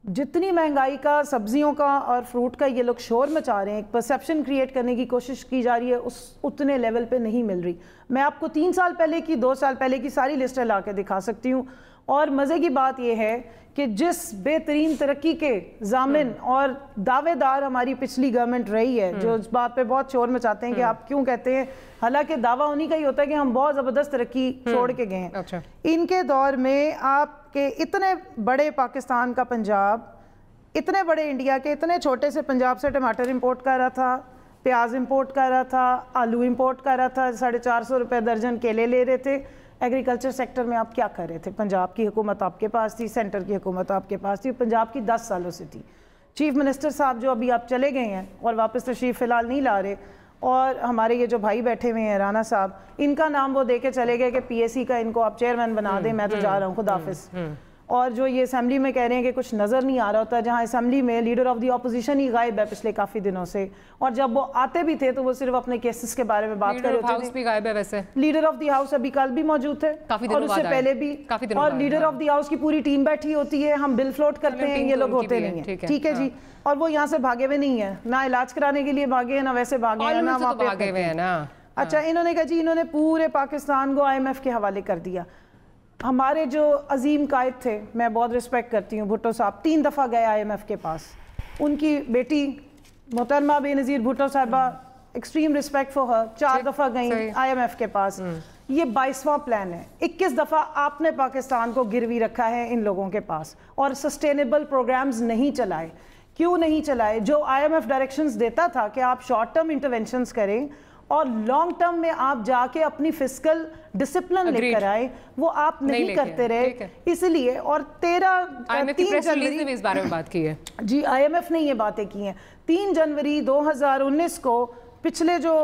Speaker 11: जितनी महंगाई का, सब्जियों का और फ्रूट का ये लोग शोर मचा रहे हैं, एक परसेप्शन क्रिएट करने की कोशिश की जा रही है, उतने लेवल पे नहीं मिल रही। मैं आपको 3 साल पहले की, 2 साल पहले की सारी लिस्टें ला के दिखा सकती हूँ। और मज़े की बात यह है कि जिस बेहतरीन तरक्की के जामिन और दावेदार हमारी पिछली गवर्नमेंट रही है, जो इस बात पे बहुत शोर मचाते हैं कि आप क्यों कहते हैं, हालांकि दावा उन्हीं का ही होता है कि हम बहुत ज़बरदस्त तरक्की छोड़ के गए हैं।
Speaker 4: अच्छा।
Speaker 11: इनके दौर में आपके इतने बड़े पाकिस्तान का पंजाब, इतने बड़े इंडिया के इतने छोटे से पंजाब से टमाटर इंपोर्ट कर रहा था, प्याज इंपोर्ट कर रहा था, आलू इंपोर्ट कर रहा था, 450 रुपये दर्जन केले ले रहे थे। एग्रीकल्चर सेक्टर में आप क्या कर रहे थे? पंजाब की हुकूमत आपके पास थी, सेंटर की हुकूमत आपके पास थी, पंजाब की 10 सालों से थी। चीफ मिनिस्टर साहब जो अभी आप चले गए हैं और वापस तशरीफ़ फ़िलहाल नहीं ला रहे, और हमारे ये जो भाई बैठे हुए हैं राना साहब, इनका नाम वो दे के चले गए कि PSC का इनको आप चेयरमैन बना दें, मैं तो जा रहा हूँ, खुदाफिज। और जो ये असेंबली में कह रहे हैं कि कुछ नज़र नहीं आ रहा होता, जहाँ असेंबली में लीडर ऑफ द ऑपोजिशन ही गायब है पिछले काफ़ी दिनों से, और जब वो आते भी थे तो वो सिर्फ अपने केसेस के बारे में बात कर रहे थे।
Speaker 4: भी गायब है वैसे।
Speaker 11: लीडर ऑफ द हाउस अभी कल भी मौजूद थे, और उससे पहले भी, और लीडर ऑफ द हाउस की पूरी टीम बैठी होती है, हम बिल फ्लोट करते हैं, ये लोग होते नहीं है, ठीक है जी। और वो यहाँ से भागे हुए नहीं है, ना इलाज कराने के लिए भागे हैं, ना वैसे भागे हैं, ना वहाँ पे भागे हुए हैं ना। अच्छा, इन्होंने कहा जी इन्होंने पूरे पाकिस्तान को IMF के हवाले कर दिया। हमारे जो अजीम कायद थे, मैं बहुत रिस्पेक्ट करती हूँ, भुट्टो साहब 3 दफ़ा गए IMF के पास। उनकी बेटी मोहतरमा बेनज़ीर भुट्टो साहबा, एक्सट्रीम रिस्पेक्ट फॉर हर, 4 दफ़ा गई IMF के पास। ये 22वां प्लान है, 21 दफ़ा आपने पाकिस्तान को गिरवी रखा है इन लोगों के पास, और सस्टेनेबल प्रोग्राम्स नहीं चलाए। क्यों नहीं चलाए? जो IMF डायरेक्शंस देता था कि आप शॉर्ट टर्म इंटरवेंशंस करें और लॉन्ग टर्म में आप जाके अपनी फिस्कल डिसिप्लिन लेकर आए, वो आप नहीं करते रहे, इसलिए। और 3 जनवरी
Speaker 4: ने इस बारे में बात की है
Speaker 11: जी, IMF ने ये बातें की हैं। 3 जनवरी 2019 को पिछले जो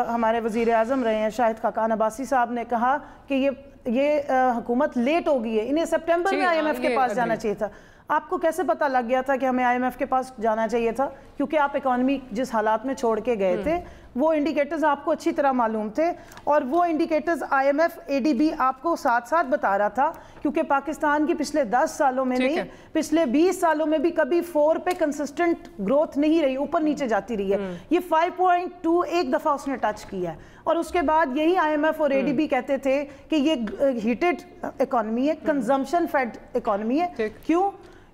Speaker 11: हमारे वजीर आज़म रहे हैं शाहिद खाकान अब्बासी साहब ने कहा कि ये हुकूमत लेट हो गई है, इन्हें सितंबर में IMF के पास जाना चाहिए था। आपको कैसे पता लग गया था कि हमें IMF के पास जाना चाहिए था? क्योंकि आप इकॉनमी जिस हालात में छोड़ के गए थे, वो इंडिकेटर्स आपको अच्छी तरह मालूम थे, और वो इंडिकेटर्स IMF ADB आपको साथ साथ बता रहा था। क्योंकि पाकिस्तान की पिछले 10 सालों में नहीं, पिछले 20 सालों में भी कभी 4 पे कंसिस्टेंट ग्रोथ नहीं रही, ऊपर नीचे जाती रही है। ये 5.2 एक दफ़ा उसने टच किया है, और उसके बाद यही IMF और ADB कहते थे कि ये हीटेड इकॉनमी है, कंजम्पशन फेड इकॉनमी है। क्यों?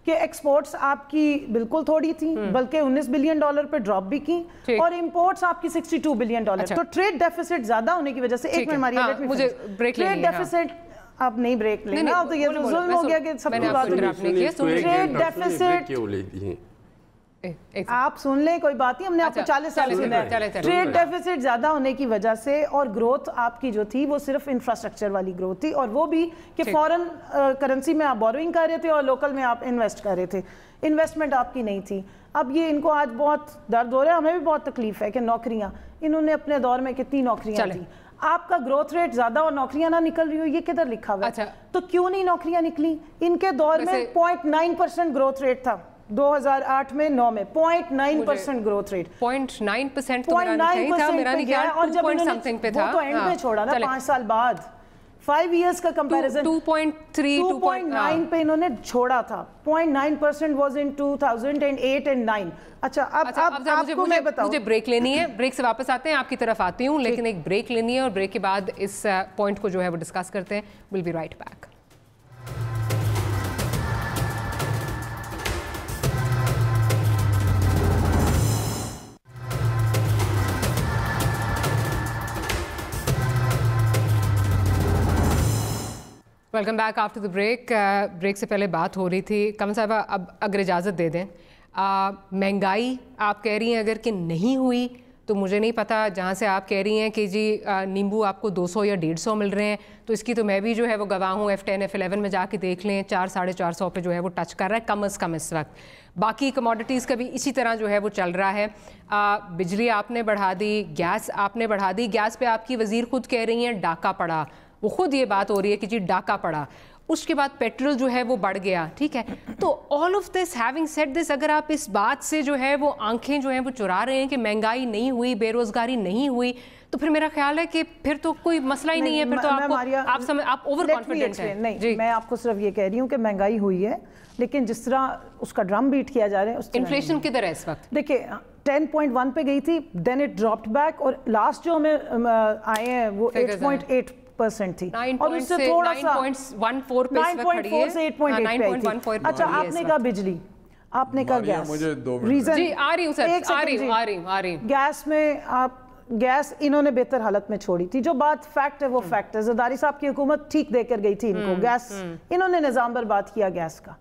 Speaker 11: कि एक्सपोर्ट्स आपकी बिल्कुल थोड़ी थी, बल्कि $19 बिलियन पे ड्रॉप भी की, और इंपोर्ट्स आपकी $62 बिलियन। अच्छा। तो ट्रेड डेफिसिट ज्यादा होने की वजह से, एक मिनट मारिए, मुझे ट्रेड डेफिसिट आप नहीं ब्रेक लेना, तो ये जुल्म हो गया कि सबकी बात। ट्रेड डेफिसिट आप सुन लें, कोई बात नहीं, हमने आपको 40 साल सुना है। ट्रेड डेफिसिट ज्यादा होने की वजह से, और ग्रोथ आपकी जो थी वो सिर्फ इंफ्रास्ट्रक्चर वाली ग्रोथ थी, और वो भी कि फॉरेन करेंसी में आप बोरोइंग कर रहे थे और लोकल में आप इन्वेस्ट कर रहे थे, इन्वेस्टमेंट आपकी नहीं थी। अब ये इनको आज बहुत दर्द हो रहा है, हमें भी बहुत तकलीफ है कि नौकरियां, इन्होंने अपने दौर में कितनी नौकरियां दी। आपका ग्रोथ रेट ज्यादा और नौकरियां ना निकल रही हो, ये किधर लिखा हुआ है? अच्छा। तो क्यों नहीं नौकरियां निकली? इनके दौर में 0.9% ग्रोथ रेट था, 2008 में 9 में 0.9% ग्रोथ रेट,
Speaker 4: 0.9% तो मेरा नहीं ख्याल,
Speaker 11: और जब समथिंग पे था, वो तो एंड में छोड़ा ना 5 साल बाद, 5 इयर्स का कंपैरिजन 2.9 पे इन्होंने छोड़ा था। 0.9% वाज इन 2008 एंड 9। अच्छा, अब आपको मैं बताऊं,
Speaker 4: मुझे ब्रेक लेनी है, ब्रेक से वापस आते हैं, आपकी तरफ आती हूँ, लेकिन एक ब्रेक लेनी है, और ब्रेक के बाद इस पॉइंट को जो है वो डिस्कस करते हैं। Will be right back. Welcome back after the break. Break से पहले बात हो रही थी, कमल साहब अब अगर इजाज़त दे दें, महंगाई आप कह रही हैं अगर कि नहीं हुई तो मुझे नहीं पता, जहाँ से आप कह रही हैं कि जी नींबू आपको 200 या 150 मिल रहे हैं, तो इसकी तो मैं भी जो है वो गवाह हूँ। F10 F11 में जाके देख लें 400-450 पे जो है वो टच कर रहा है कम अज़ कम इस वक्त। बाकी कमोडिटीज़ का भी इसी तरह जो है वो चल रहा है। बिजली आपने बढ़ा दी, गैस आपने बढ़ा दी। गैस पे आपकी वज़ीर खुद कह रही हैं डाका पड़ा, वो खुद ये बात हो रही है कि जी डाका पड़ा। उसके बाद पेट्रोल जो है वो बढ़ गया, ठीक है। तो all of this, having said this, अगर आप इस बात से जो है वो आंखें जो हैं वो चुरा रहे हैं कि महंगाई नहीं हुई, बेरोजगारी नहीं हुई, तो फिर मेरा ख्याल है कि फिर तो कोई मसला ही नहीं है। फिर तो आप ओवर कॉन्फिडेंट हैं।
Speaker 11: नहीं, मैं आपको सिर्फ ये कह रही हूँ कि महंगाई हुई है, लेकिन जिस तरह उसका ड्रम बीट किया जा रहा है,
Speaker 4: इन्फ्लेशन किधर है इस वक्त?
Speaker 11: देखिए 10.1 पे गई थी, देन इट ड्रॉप्ड बैक, और लास्ट जो हमें आए हैं वो 8.8% थी, और उससे थोड़ा सा
Speaker 4: 9.14 पे
Speaker 11: 9.4 से 8.8 पे आई थी। अच्छा, आपने कहा बिजली, आपने कहा गैस,
Speaker 4: रीजन जी आ रही हूँ सर, आ रही हूँ।
Speaker 11: गैस में आप गैस इन्होंने बेहतर हालत में छोड़ी थी, जो बात फैक्ट है वो फैक्ट है। ज़रदारी साहब की हुकूमत ठीक देकर गई थी इनको गैस, इन्होंने निज़ाम बर्बाद किया गैस का।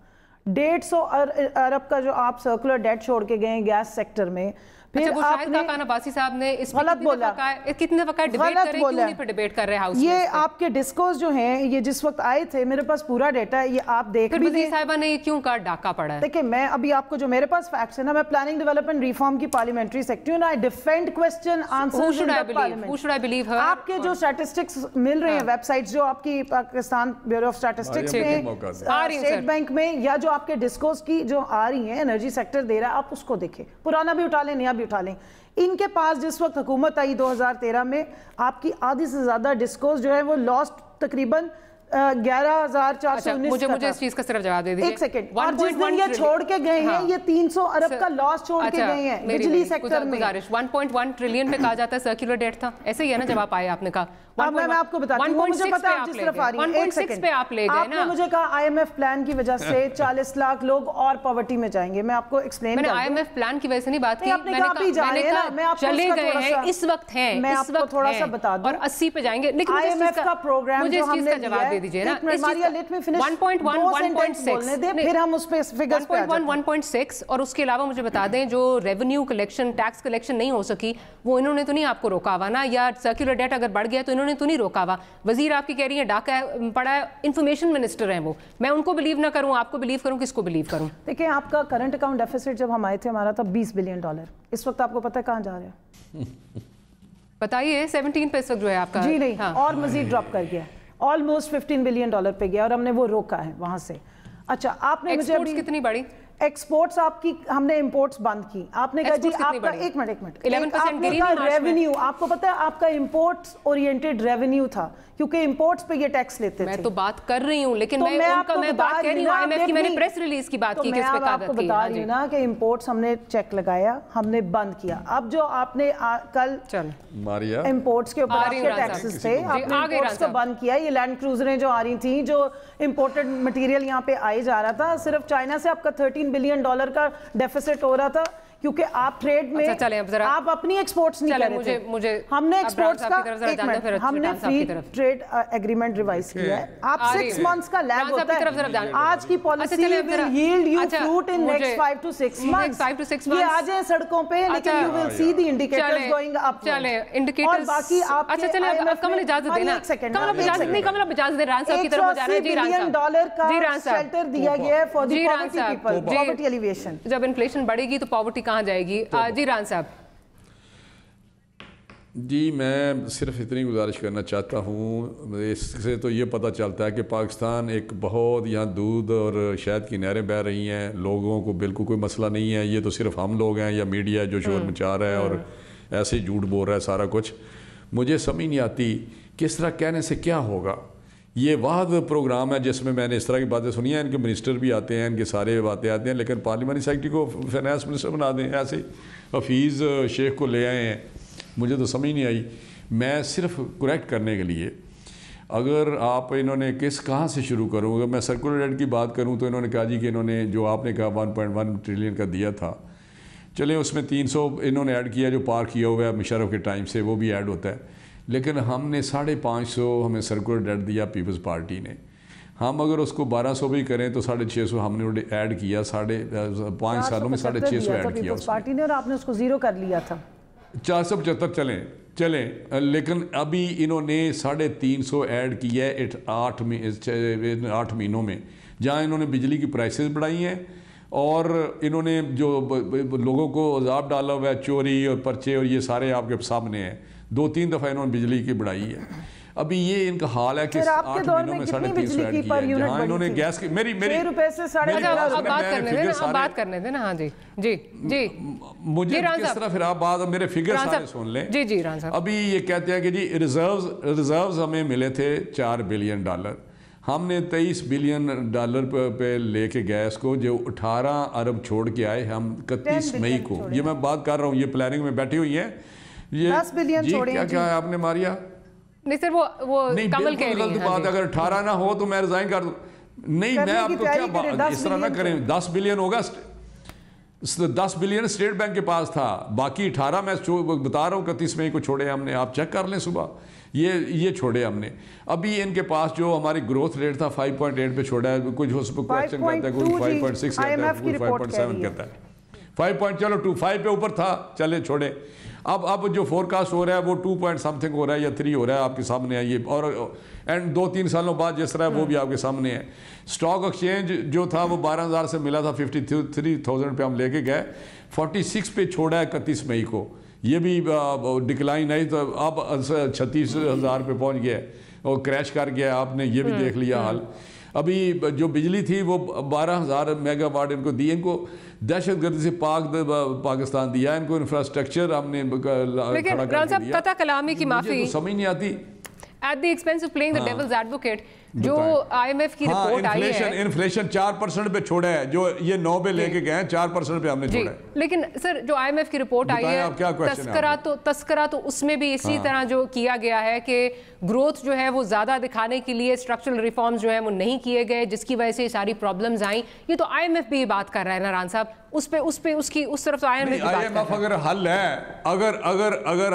Speaker 11: 150 अरब का जो आप सर्कुलर डेट छोड़ के गए गैस सेक्टर में, फिर
Speaker 4: अच्छा, आपने बासी साहब ने इस
Speaker 11: गलत बोला,
Speaker 4: कितने वक्त डिबेट कर रहे हैं, क्यों नहीं पे डिबेट कर रहे हैं हाउस में?
Speaker 11: ये आपके डिस्कोर्स जो हैं, ये जिस वक्त आए थे, मेरे पास पूरा डेटा है, ये आप देख भी
Speaker 4: वज़ीर साहिबा ने क्यों कहा डाका पड़ा है?
Speaker 11: देखिए, मैं अभी आपको जो मेरे पास फैक्ट्स है ना, मैं प्लानिंग डेवलपमेंट रिफॉर्म की पार्लियामेंट्री सेक्रेटरी हूं, I defend question answers in the parliament. आपके जो स्टैटिस्टिक्स मिल रहे हैं वेबसाइट्स, जो आपकी पाकिस्तान ब्यूरो ऑफ स्टैटिस्टिक्स में, स्टेट बैंक में, या जो आपके डिस्कोर्स की जो आ रही है, एनर्जी सेक्टर दे रहा है, आप उसको देखें, पुराना भी उठा लें, नया भी उठा लें। इनके पास जिस वक्त हुकूमत आई 2013 में, आपकी आधी से ज्यादा डिस्कोर्स जो है वो लॉस्ट तकरीबन 11,419।
Speaker 4: मुझे इस चीज का सिर्फ जवाब दे दीजिए।
Speaker 11: एक सेकंड, और जिस दिन ये छोड़ के गए हैं, ये 300 अरब का लॉस छोड़ के गए हैं बिजली सेक्टर में।
Speaker 4: 1.1 ट्रिलियन पे कहा जाता है सर्कुलर डेट था, ऐसे ही है ना? जब आप आए आपने कहा
Speaker 11: मैं आपको बताती हूँ, मुझे पता है आप जिस तरफ आ रही हैं।
Speaker 4: 1.6 पे आप ले गए ना।
Speaker 11: आपने मुझे कहा IMF प्लान की वजह से 40 लाख लोग और पॉवर्टी में जाएंगे। मैं आपको एक्सप्लेन कर दूं।
Speaker 4: मैंने IMF प्लान की वजह से नहीं बात की,
Speaker 11: मैंने कहा
Speaker 4: चले गए हैं, इस वक्त हैं,
Speaker 11: मैं आपको थोड़ा सा बता दूं,
Speaker 4: और 80 पे जाएंगे। लेकिन
Speaker 11: IMF का प्रोग्राम
Speaker 4: मुझे इस चीज का जवाब दे दीजिए ना। 1.1 1.6
Speaker 11: फिर हम उस पे फिगर्स पे
Speaker 4: 1.6, और उसके अलावा मुझे बता दें जो रेवेन्यू कलेक्शन, टैक्स कलेक्शन नहीं हो सकी, वो इन्होंने तो नहीं आपको रोका हुआ ना, या सर्कुलर डेट अगर बढ़ गया तो इन्होंने तो नहीं रोका हुआ। वजीर आपकी कह रही है डाका पड़ा है, इंफॉर्मेशन मिनिस्टर हैं वो, मैं उनको बिलीव ना करूं, आपको बिलीव करूं, किसको बिलीव करूं?
Speaker 11: देखिए, आपका करंट अकाउंट डेफिसिट जब हम आए थे हमारा था $20 बिलियन, इस वक्त आपको पता है कहां जा रहा है?
Speaker 4: बताइए। 17 पे इस वक्त जो है आपका।
Speaker 11: जी नहीं, हाँ। और मजीद ड्रॉप कर गया, ऑलमोस्ट $15 बिलियन पे गया, और हमने वो रोका है वहां से। अच्छा, आपने मुझे अभी
Speaker 4: कितनी बड़ी
Speaker 11: एक्सपोर्ट्स आपकी, हमने इंपोर्ट्स बंद की, आपने कहा जी आपका एक मिनट
Speaker 4: 11%
Speaker 11: रेवेन्यू, आपको पता है आपका इंपोर्ट्स ओरिएंटेड रेवेन्यू था, क्योंकि इंपोर्ट्स पे ये टैक्स लेते थे।
Speaker 4: मैं तो बात कर रही हूं, लेकिन मैं बात कह रही हूं IMF की, मैंने प्रेस रिलीज की बात की, किस पे
Speaker 11: आपको बता रही हूं ना कि इंपोर्ट्स हमने चेक लगाया, हमने बंद किया। अब जो आपने कल इंपोर्ट्स के ऊपर आपके टैक्सेस थे, आपने इंपोर्ट्स को बंद किया। ये लैंड क्रूजरें जो आ रही थी, जो इंपोर्टेड मटेरियल यहाँ पे आए जा रहा था, सिर्फ चाइना से आपका $13 बिलियन का डेफिसिट हो रहा था, क्योंकि आप ट्रेड में आप अपनी एक्सपोर्ट्स नहीं कर रहे थे। हमने एक्सपोर्ट्स का हमने फ्री ट्रेड एग्रीमेंट रिवाइज किया है। आप 6 मंथ्स का लैग होता है। आज की policy will yield you fruit in next 5 to 6 months. ये आ जाए सड़कों पे, लेकिन you will see the indicators going up.
Speaker 4: चले इंडिकेटर्स, और बाकी आप अच्छा चले, अब कमल इजाजत देना, कमल इजाजत नहीं, कमल इजाजत दे, रान साहब की तरफ जा रहे हैं। जी रान साहब,
Speaker 11: $1 का शेल्टर दिया गया है for the poverty people, poverty alleviation.
Speaker 4: जब इन्फ्लेशन बढ़ेगी तो पॉवर्टी कहाँ जाएगी? जी रान साहब।
Speaker 9: जी, मैं सिर्फ इतनी गुजारिश करना चाहता हूँ, इससे तो ये पता चलता है कि पाकिस्तान एक बहुत, यहाँ दूध और शहद की नहरें बह रही हैं, लोगों को बिल्कुल कोई मसला नहीं है। ये तो सिर्फ हम लोग हैं या मीडिया जो शोर मचा रहा है और ऐसे ही झूठ बोल रहा है सारा कुछ। मुझे समझ नहीं आती किस तरह कहने से क्या होगा। ये वाहद प्रोग्राम है जिसमें मैंने इस तरह की बातें सुनी हैं, इनके मिनिस्टर भी आते हैं, इनके सारे बातें आते हैं, लेकिन पार्लियामेंट्री सेक्रेटरी को फाइनेंस मिनिस्टर बना दें, ऐसे हफीज़ शेख को ले आए हैं। मुझे तो समझ नहीं आई। मैं सिर्फ करेक्ट करने के लिए, अगर आप इन्होंने कहाँ से शुरू करूँ? अगर मैं सर्कुलर डेट की बात करूँ तो इन्होंने कहा जी कि इन्होंने जो आपने कहा 1.1 ट्रिलियन का दिया था, चले उसमें 300 इन्होंने ऐड किया जो पार किया हुआ है मुशर्रफ के टाइम से, वो भी ऐड होता है। लेकिन हमने 550 हमें सर्कुलर डेट दिया पीपल्स पार्टी ने। हम अगर उसको 1200 भी करें तो 650 हमने ऐड किया, 5 सालों में 650 ऐड किया
Speaker 11: पार्टी ने, और आपने उसको जीरो कर लिया था।
Speaker 9: 475 चलें, लेकिन अभी इन्होंने 350 ऐड किया है 8 महीनों में, जहाँ इन्होंने बिजली की प्राइसेस बढ़ाई हैं और इन्होंने जो लोगों को अजाब डाला हुआ है, चोरी और पर्चे और ये सारे आपके सामने हैं। 2-3 दफ़ा इन्होंने बिजली की बढ़ाई है। अभी ये इनका हाल है कि 8 महीनों में 350 ऐड किया है, जहाँ इन्होंने गैस की मेरी
Speaker 11: 6 रुपए से 11.5
Speaker 4: बात करने देना। हाँ जी जी जी,
Speaker 9: मुझे किस तरह फिर आप बात मेरे फिगर सारे सुन लें।
Speaker 4: जी जी रान साहब,
Speaker 9: अभी ये कहते हैं कि जी रिजर्व्स हमें मिले थे $4 बिलियन, हमने $23 बिलियन पे लेके गैस को, जो 18 अरब छोड़ के आए हम 31 मई को। ये मैं बात कर रहा हूँ, ये प्लानिंग में बैठी हुई है। ये
Speaker 11: 10 बिलियन छोड़े हैं।
Speaker 9: क्या है आपने मारिया?
Speaker 4: नहीं सर, वो नहीं, कमल कह रही है।
Speaker 9: बात अगर 18 ना हो तो मैं रिजाइन कर दूं। नहीं, मैं आपको क्या इस तरह ना करें। 10 बिलियन होगा, 10 बिलियन स्टेट बैंक के पास था, बाकी 18 मैं बता रहा हूँ 31 मई को छोड़े हमने। आप चेक कर लें सुबह, ये छोड़े हमने। अभी इनके पास जो हमारी ग्रोथ रेट था 5.8 पे छोड़ा है, कुछ उस पर क्वेश्चन करता है, कोई 5.6 कहता है, कोई 5.7 कहता है, 5 पे ऊपर था, चले छोड़े। अब जो फोरकास्ट हो रहा है वो 2 पॉइंट समथिंग हो रहा है या 3 हो रहा है, आपके सामने है ये। और एंड 2-3 सालों बाद जिस तरह वो भी आपके सामने है। स्टॉक एक्सचेंज जो था वो 12,000 से मिला था, 53,000 पे हम लेके गए, 46 पे छोड़ा है 31 मई को। ये भी डिक्लाइन आई, तो अब 36,000 पे पहुंच गया और क्रैश कर गया। आपने ये भी देख लिया हाल। अभी जो बिजली थी वो 12,000 मेगावाट इनको दी, इनको दहशतगर्दी से पाकिस्तान दिया, इनको इंफ्रास्ट्रक्चर हमने
Speaker 4: लेकिन रान साहब कता कलामी की माफी
Speaker 9: समझ नहीं आती।
Speaker 4: At the expense of playing the devil's advocate, जो IMF की रिपोर्ट आई है,
Speaker 9: इन्फ्लेशन 4% पे छोड़ा है, जो ये 9 पे लेके गए हैं, 4% पे हमने छोड़ा है।
Speaker 4: लेकिन सर जो IMF की रिपोर्ट आई है, तस्करा तो उसमें भी इसी तरह जो किया गया है कि ग्रोथ जो है वो ज्यादा दिखाने के लिए स्ट्रक्चरल रिफॉर्म्स जो है वो नहीं किए गए, जिसकी वजह से सारी प्रॉब्लम्स आई। ये तो IMF भी बात कर रहा है ना रान साहब, उस तरफ तो
Speaker 9: IMF अगर हल है, अगर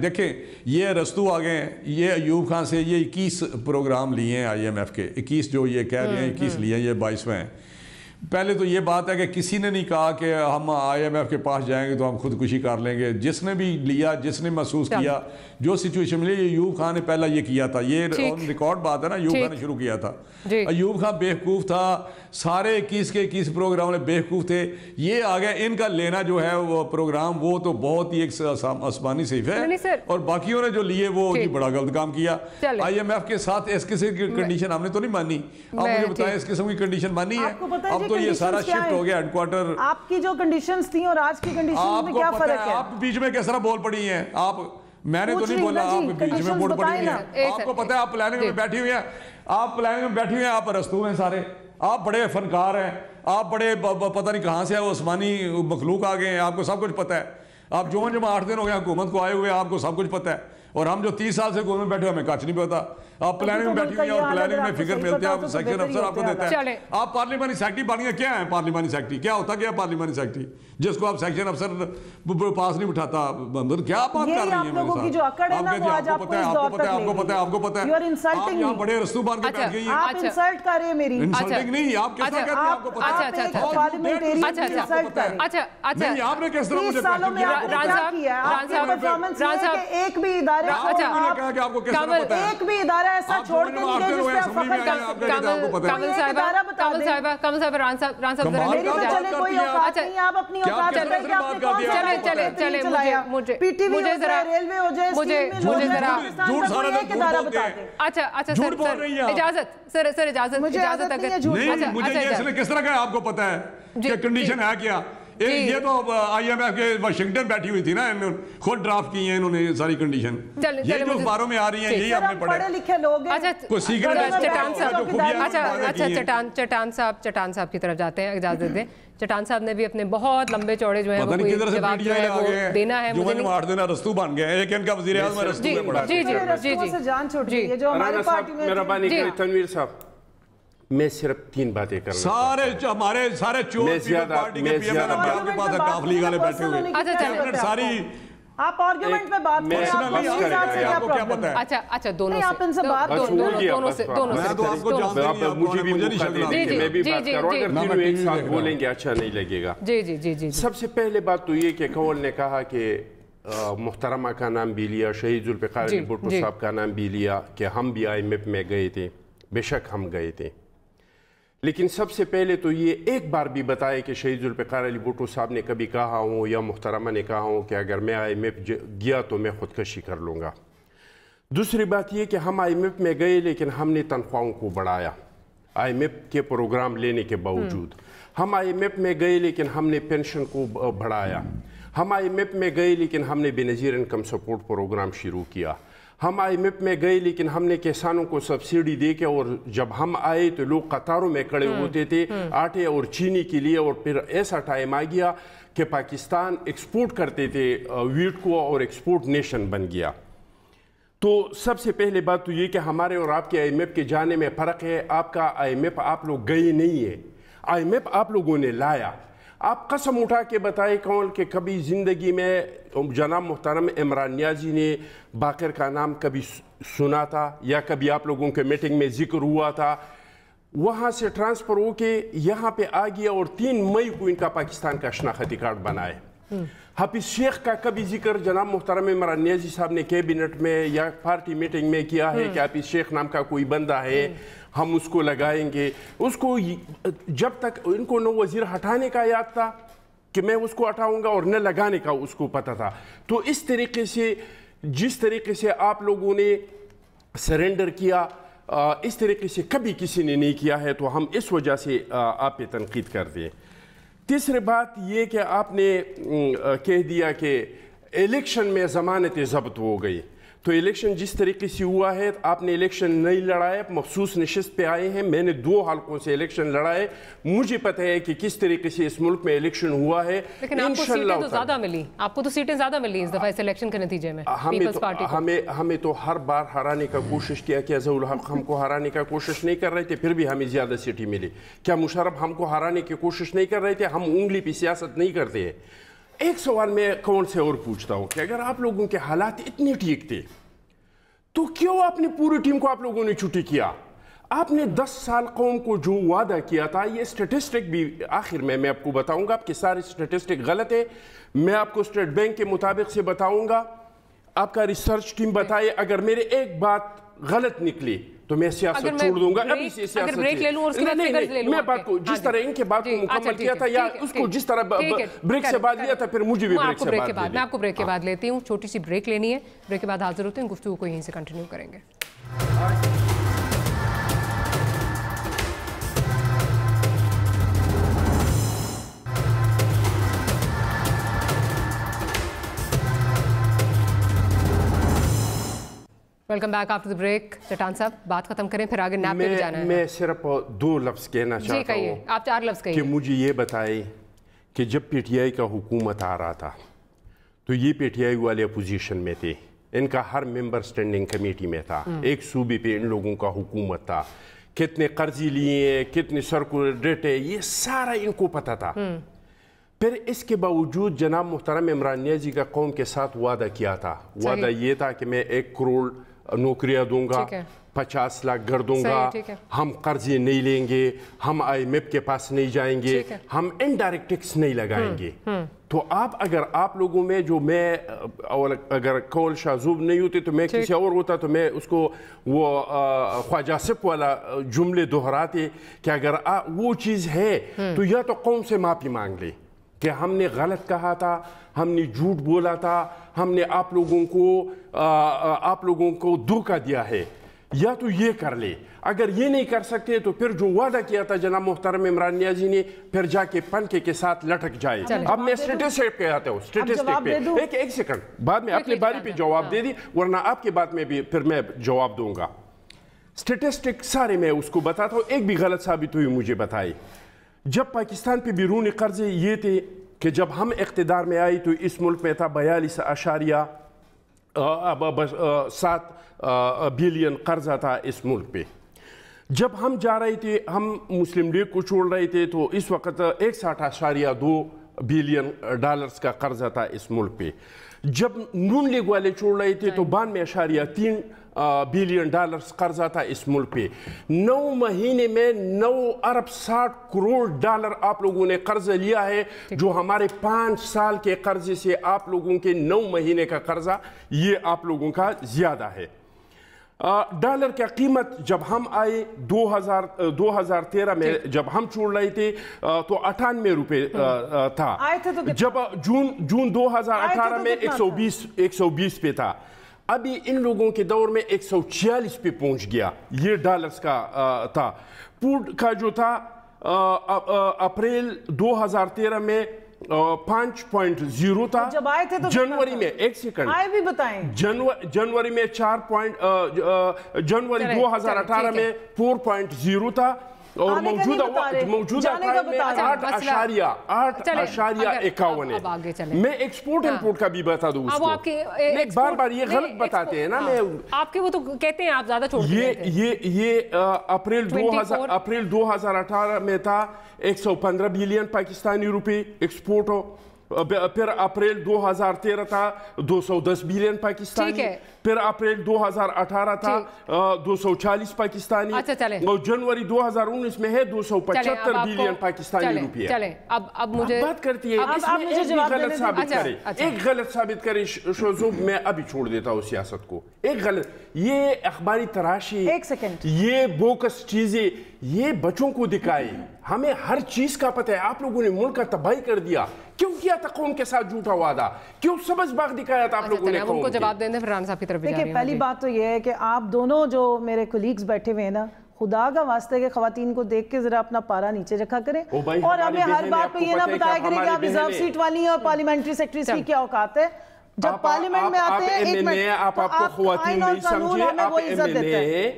Speaker 9: देखें ये रस्तू आ गए, ये अयूब खान से ये 21 प्रोग्राम लिए हैं IMF के, 21 जो ये कह रहे हैं 21 लिए, ये 22वें हैं। पहले तो ये बात है कि किसी ने नहीं कहा कि हम IMF के पास जाएंगे तो हम खुदकुशी कर लेंगे। जिसने भी लिया, जिसने महसूस किया, जो सिचुएशन मिली, अयूब खान ने पहला ये किया था। ये रिकॉर्ड बात है ना, अयूब खान ने शुरू किया था। अयूब खान बेवकूफ़ था, सारे 21 के 21 प्रोग्राम में बेवकूफ़ थे। ये आ गया, इनका लेना जो है वो प्रोग्राम, वो तो बहुत ही एक आसमानी सिर्फ है, और बाकियों ने जो लिए वो बड़ा गलत काम किया। IMF के साथ इस किस्म की कंडीशन हमने तो नहीं मानी। आप मुझे बताएं इस किस्म की कंडीशन मानी है? अब तो ये सारा शिफ्ट हो गया हेडक्वार्टर।
Speaker 11: आपकी जो कंडीशंस थी और आज की कंडीशंस में क्या फर्क है?
Speaker 9: आप बीच में किस तरह बोल पड़ी हैं? मैंने तो नहीं बोला, आप बीच में बोल पड़ी हैं। आपको पता है आप प्लानिंग में बैठी हुई हैं, आप रस्तू हैं सारे, आप बड़े फनकार हैं, आप बड़े पता नहीं कहाँ से है वो आसमानी मखलूक आ गए हैं, आपको सब कुछ पता है। आप जो 8 दिन हो गए हुकूमत को आए हुए, आपको सब कुछ पता है। और हम जो 30 साल से हुकूमत में बैठे हमें कुछ नहीं पता। आप प्लानिंग में बैठी हुई हैं और प्लानिंग में फिगर मिलते हैं, आप सेक्शन अफसर आपको देता है। आप पार्लियामानी सेक्रेटरी बन गए। क्या है पार्लियामानी सेक्रेटरी? क्या होता क्या पार्लियामानी सेक्रेटरी, जिसको आप सेक्शन अफसर पास नहीं उठाता? क्या बात कर रही है?
Speaker 11: आपको पता है,
Speaker 9: आपको पता है, आप यहाँ बड़े रस्तू बांध के बैठ गई हैं।
Speaker 11: आप इंसल्ट कर रहे हैं मेरी।
Speaker 9: इंसल्टिंग नहीं, आप किस तरह कहते हैं? आपको पता है, आपने किस तरह मुझे
Speaker 11: एक भी इदारे
Speaker 9: आपको किस तरह पता है?
Speaker 11: एक भी इदारा ऐसा छोड़ के नहीं गए जिसपे आप फखर कर सकते हैं।
Speaker 4: कमल साहिबा रान साहब
Speaker 11: मेरी तो चले कोई औकात नहीं, आप अपनी औकात चले
Speaker 4: मुझे जरा रेलवे हो जाए, मुझे जरा
Speaker 9: झूठ सारा
Speaker 11: एक इदारा बता दें।
Speaker 4: अच्छा सर इजाजत
Speaker 9: मुझे ये किस तरह का आपको पता है कि कंडीशन है क्या? ये तो IMF के वाशिंगटन बैठी हुई थी ना, खुद ड्राफ्ट की है इन्होंने सारी कंडीशन। ये जो अखबारों में आ रही है यही आपने पढ़े
Speaker 11: लिखे लोग हैं।
Speaker 4: चटान साहब की तरफ जाते हैं, इजाजत दें। चटान साहब ने भी अपने बहुत लंबे चौड़े जो है वो जवाब जो है वो देना है। मुझे
Speaker 9: 8 दिन रस्तू बन गए, एक इनका वज़ीर आज़म रस्तू में पड़ा।
Speaker 11: जी जान छूट गई है जो हमारी पार्टी में।
Speaker 8: मेहरबानी करें तनवीर साहब, मैं सिर्फ 3 बातें कर
Speaker 9: हमारे सारे चोर पार्टी के PM आपके पास काफली वाले बैठे हुए सारी
Speaker 11: آپ آرگیومنٹ پہ بات کریں, آپ کو کیا پرابلم ہے؟
Speaker 4: اچھا دونوں
Speaker 11: آپ ان سے بات
Speaker 8: مجھے بھی موقع دے دیں, میں بھی بات کروں, اگر تینوں ایک ساتھ بولیں گے اچھا نہیں لگے گا.
Speaker 4: جی.
Speaker 8: سب سے پہلے بات تو یہ کہ کول نے کہا کہ محترمہ کا نام بھی لیا, شہید ذوالفقار علی بھٹو صاحب کا نام بھی لیا کہ ہم بھی IMF میں گئے تھے. بے شک ہم گئے تھے, لیکن سب سے پہلے تو یہ ایک بار بھی بتائے کہ شہید ذوالفقار علی بھٹو صاحب نے کبھی کہا ہوں یا محترمہ نے کہا ہوں کہ اگر میں IMF گیا تو میں خودکشی کر لوں گا. دوسری بات یہ کہ ہم IMF میں گئے لیکن ہم نے تنخواہوں کو بڑھایا IMF کے پروگرام لینے کے باوجود. ہم IMF میں گئے لیکن ہم نے پینشن کو بڑھایا. ہم IMF میں گئے لیکن ہم نے بے نظیر انکم سپورٹ پروگرام شروع کیا. ہم IMF میں گئے لیکن ہم نے کسانوں کو سبسڈی دے کے, اور جب ہم آئے تو لوگ قطاروں میں کھڑے ہوتے تھے آٹے اور چینی کے لیے, اور پھر ایسا ٹائم آ گیا کہ پاکستان ایکسپورٹ کرتے تھے ویٹ کو اور ایکسپورٹ نیشن بن گیا. تو سب سے پہلے بات تو یہ کہ ہمارے اور آپ کے IMF کے جانے میں فرق ہے. آپ کا IMF آپ لوگ گئے نہیں ہیں, IMF آپ لوگوں نے لایا. آپ قسم اٹھا کے بتائے کون کہ کبھی زندگی میں جناب محترم عمران نیازی نے باقر کا نام کبھی سنا تھا یا کبھی آپ لوگوں کے میٹنگ میں ذکر ہوا تھا؟ وہاں سے ٹرانسفر ہو کے یہاں پہ آ گیا اور 3 مئی کو ان کا پاکستان کا شناختی کارڈ بنائے. حافظ شیخ کا کبھی ذکر جناب محترم عمران نیازی صاحب نے کیبنٹ میں یا پارٹی میٹنگ میں کیا ہے کہ حافظ شیخ نام کا کوئی بندہ ہے, ہم اس کو لگائیں گے. اس کو جب تک ان کو نہ وزیر ہٹانے کا یاد تھا کہ میں اس کو ہٹاؤں گا اور نہ لگانے کا اس کو پتہ تھا. تو اس طریقے سے جس طریقے سے آپ لوگوں نے سرنڈر کیا اس طریقے سے کبھی کسی نے نہیں کیا ہے, تو ہم اس وجہ سے آپ پہ تنقید کرتے ہیں. تیسری بات یہ کہ آپ نے کہہ دیا کہ الیکشن میں ضمانتیں ضبط ہو گئی. تو الیکشن جس طریقے سے ہوا ہے, آپ نے الیکشن نہیں لڑائے, مخصوص نشست پہ آئے ہیں. میں نے 2 حلقوں سے الیکشن لڑائے, مجھے پتہ ہے کہ کس طریقے سے اس ملک میں الیکشن ہوا ہے.
Speaker 4: لیکن آپ کو سیٹیں تو زیادہ ملی, آپ کو تو سیٹیں زیادہ ملی اس دفعہ اس الیکشن کے نتیجے میں.
Speaker 8: ہمیں تو ہر بار ہرانے کا کوشش کیا کہ ضیاء الحق ہم کو ہرانے کا کوشش نہیں کر رہے تھے, پھر بھی ہمیں زیادہ سیٹیں ملی. کیا مشرف ہم کو ہرانے کی کوشش نہیں کر رہے تھے؟ ہم انگلی پہ سیاست نہیں کرتے ہیں. ایک سوال میں کون سے اور پوچھتا ہوں کہ اگر آپ لوگوں کے حالات اتنے ٹھیک تھے تو کیوں آپ نے پوری ٹیم کو آپ لوگوں نے چھٹی کیا؟ آپ نے 10 سال قوم کو جو وعدہ کیا تھا, یہ اسٹیٹسٹک بھی آخر میں آپ کو بتاؤں گا, آپ کے سارے اسٹیٹسٹک غلط ہے. میں آپ کو اسٹیٹ بینک کے مطابق سے بتاؤں گا, آپ کا ریسرچ ٹیم بتائے. اگر میرے ایک بات غلط نکلی تو میں سیاست چھوڑ دوں گا. ابھی سے سیاست میں بات کو جس طرح ان کے بات کو مکمل کیا تھا یا اس کو جس طرح بریک سے بعد لیا تھا, پھر مجھے بھی بریک سے بعد.
Speaker 4: میں آپ کو بریک کے بعد لیتی ہوں, چھوٹی سی بریک لینی ہے, بریک کے بعد حاضر ہوتے ہیں, گفتگو کو یہیں سے کنٹینیو کریں گے. Welcome back after the break. چٹان صاحب بات ختم کریں, پھر آگے نیب پہ بھی جانا ہے.
Speaker 8: میں صرف 2 لفظ کہنا چاہتا ہوں.
Speaker 4: آپ 4 لفظ کہیے.
Speaker 8: کہ مجھے یہ بتائے کہ جب PTI کا حکومت آ رہا تھا تو یہ PTI والے اپوزیشن میں تھے, ان کا ہر ممبر سٹینڈنگ کمیٹی میں تھا, ایک صوبے پہ ان لوگوں کا حکومت تھا, کتنے قرضی لیے ہیں, کتنے سرکولر ڈیٹ ہے, یہ سارا ان کو پتہ تھا. پھر اس کے باوجود جناب محترم عمران نیازی کا قوم کے ساتھ وعدہ کیا تھا. وعدہ یہ تھا کہ میں 1 کروڑ نوکریاں دوں گا, 50 لاکھ گھر دوں گا, ہم قرضے نہیں لیں گے, ہم IMF کے پاس نہیں جائیں گے, ہم انڈائریکٹ ٹیکس نہیں لگائیں گے. تو اگر آپ لوگوں میں جو میں اگر کول شاذوب نہیں ہوتے تو میں کسی اور ہوتا تو میں اس کو وہ خواجہ آصف والا جملے دہراتے کہ اگر وہ چیز ہے تو یا تو قوم سے معافی مانگ لے کہ ہم نے غلط کہا تھا, ہم نے جھوٹ بولا تھا, ہم نے آپ لوگوں کو دھوکہ دیا ہے, یا تو یہ کر لے. اگر یہ نہیں کر سکتے تو پھر جو وعدہ کیا تھا جناب محترم عمران نیازی نے, پھر جا کے پنکے کے ساتھ لٹک جائے. اب میں اسٹیٹسٹک پہ آتا ہوں, اسٹیٹسٹک پہ ایک سیکنڈ بعد میں اپنی باری پہ جواب دے دی, ورنہ آپ کے بعد میں بھی پھر میں جواب دوں گا. اسٹیٹسٹک سارے میں اس کو بتاتا ہوں, ایک بھی غلط ثابت ہوئی مجھے بتائی. جب پاکستان پہ بیرونی قرضے یہ تھے کہ جب ہم اقتدار میں آئی تو اس ملک میں تھا 42.7 بلین قرضہ تھا اس ملک پہ. جب ہم جا رہے تھے, ہم مسلم لیگ کو چھوڑ رہے تھے, تو اس وقت 61.2 بلین ڈالرز کا قرضہ تھا اس ملک پہ. जब नून लीग वाले छोड़ रहे थे तो 92.3 बिलियन डॉलर्स कर्जा था इस मुल्क पे। 9 महीने में 9 अरब 60 करोड़ डॉलर आप लोगों ने कर्जा लिया है, जो हमारे 5 साल के कर्जे से आप लोगों के 9 महीने का कर्जा ये आप लोगों का ज्यादा है। डॉलर की कीमत जब हम आए 2013 में जब हम छोड़ रहे थे तो 98 रुपए था। जब जून 2018 में 120 पे था। अभी इन लोगों के दौर में 146 पे पहुंच गया। ये डॉलर्स का था। पुट का जो था अप्रैल 2013 में 5.0 था।
Speaker 11: जब आए थे तो
Speaker 8: जनवरी में, एक सेकंड
Speaker 11: आए भी बताएं,
Speaker 8: जनवरी में जनवरी 2018 में 4.0 था और मौजूदा प्राइस में 8.51 है। मैं एक्सपोर्ट इंपोर्ट का भी बता दूं उसको। बार ये गलत बताते हैं ना। मैं
Speaker 4: आपके वो तो कहते हैं आप ज्यादा छोड़
Speaker 8: ये अप्रैल 2018 में था 115 बिलियन पाकिस्तानी रुपए एक्सपोर्ट हो। फिर अप्रैल 2013 था 210 बिलियन पाकिस्तानी। फिर अप्रैल 2018 था 240 पाकिस्तानी। और जनवरी 2019 में है 275 बिलियन पाकिस्तानी रुपये।
Speaker 4: चलें अब मुझे
Speaker 8: बात करती है इसमें एक गलत साबित करे, एक गलत साबित करे शोजूब, मैं अभी छोड़ देता हूँ सियासत को। एक गलत, ये अखबारी तराशी,
Speaker 11: एक सेकंड,
Speaker 8: ये बोकस चीजें, ये बच्चों को दिखाए। हमें हर चीज का पता है। आप लोगों ने मुल्क का तबाही कर दिया। क्यों किया था कौम के साथ झूठा वादा? क्यों सबज बाग दिखाया था आप लोगों ने?
Speaker 4: उनको जवाब देने फिर राना साहब की तरफ जा रही हूं।
Speaker 11: पहली बात तो ये है कि आप दोनों जो मेरे कोलीग्स बैठे हुए हैं ना, खुदा का वास्ते के खवातीन को देख के जरा अपना पारा नीचे रखा करें और हमें हर बात पे ये ना बताया करें कि आप रिजर्व सीट वाली हैं और पार्लियामेंट्री सेक्रेटरी की क्या औकात है। जब पार्लियामेंट में आते हैं एक मिनट,
Speaker 8: आप आपको ख्वातीन नहीं समझे,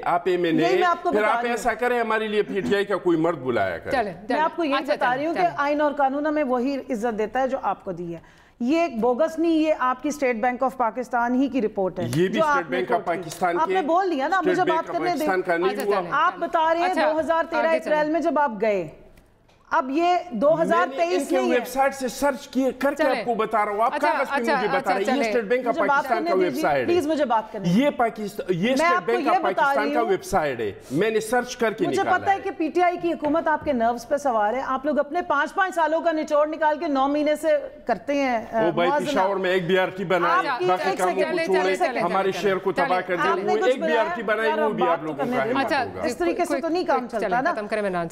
Speaker 8: आप एमएनए, फिर आप ऐसा करें हमारे लिए पीटीआई का कोई मर्द बुलाया करें।
Speaker 11: मैं आपको ये बता रही हूँ कि आइन और कानून हमें वही इज्जत देता है जो आपको दी है। ये एक बोगस नहीं, ये आपकी स्टेट बैंक ऑफ पाकिस्तान ही की रिपोर्ट है।
Speaker 8: ये भी स्टेट बैंक ऑफ पाकिस्तान की,
Speaker 11: आपने बोल दिया ना, मुझे बात करने दें। आप बता रहे हैं 2013 अप्रैल में जब आप गए, अब ये 2023 में
Speaker 8: वेबसाइट से सर्च किए करके आपको बता रहा हूँ। आप कागज पे मुझे बता रहे हैं। ये स्टेट बैंक ऑफ पाकिस्तान का वेबसाइट है।
Speaker 11: प्लीज मुझे बात करने।
Speaker 8: ये स्टेट बैंक ऑफ पाकिस्तान का वेबसाइट है। मैंने सर्च करके
Speaker 11: मुझे पता है कि पीटीआई की हुकूमत आपके नर्व्स पे सवार है। आप लोग अपने 5-5 सालों का निचोड़ निकाल के 9 महीने से करते हैं।
Speaker 8: ओ भाई, पिशावर में एक बीआरटी बनाई, बाकी कामों को छोड़े, हमारे शहर को तबाह कर दिया। वो एक बीआरटी बनाई, वो भी आप लोगों का है।
Speaker 11: इस तरीके से तो नहीं काम चलता ना।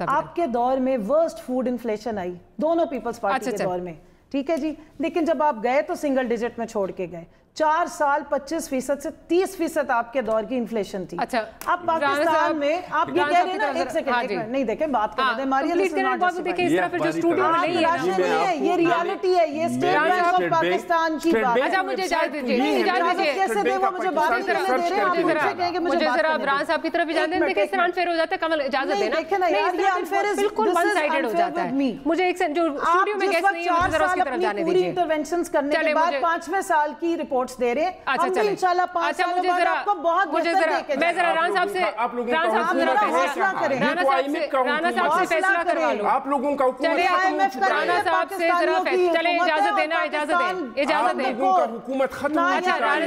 Speaker 11: आपके दौर में वर्स्ट फूड इन्फ्लेशन आई, दोनों पीपल्स पार्टी के दौर में, ठीक है जी। लेकिन जब आप गए तो सिंगल डिजिट में छोड़ के गए। 4 साल 25% से 30% आपके दौर की इन्फ्लेशन थी।
Speaker 4: अच्छा,
Speaker 11: अब पाकिस्तान में आप ये कह रहे हैं ना, एक सेकंड नहीं देखें, बात करने दें। मारिया
Speaker 4: ये
Speaker 11: रियलिटी है, ये स्टेट बैंक ऑफ पाकिस्तान की बात है।
Speaker 4: अच्छा, मुझे इजाजत दीजिए,
Speaker 11: कैसे दे वो मुझे बात करने दे रहे हैं। आप मुझे कहेंगे मुझे
Speaker 4: जरा राना साहब की तरफ इजाजत दें। देखिए अनफेयर हो जाता है। कमल इजाजत देना,
Speaker 11: देखें ना यार, ये अनफेयर
Speaker 4: बिल्कुल वन साइडेड हो जाता है। मुझे एक जो स्टूडियो में गेस्ट नहीं है, मुझे जरा उसकी तरफ जाने दीजिए।
Speaker 11: इंटरवेंशंस करने के बाद 5वें साल की रिपोर्ट्स दे रहे हैं।
Speaker 4: अच्छा,
Speaker 11: इंशाल्लाह 5 साल बाद आपको बहुत बेहतर देखेंगे।
Speaker 4: मैं जरा राना साहब से फैसला करवा लूं।
Speaker 8: आप लोगों का
Speaker 4: चलिए राना साहब से जरा चले, इजाजत देना, इजाजत दें, इजाजत दें।
Speaker 8: हुकूमत खत्म हो चुका है। ये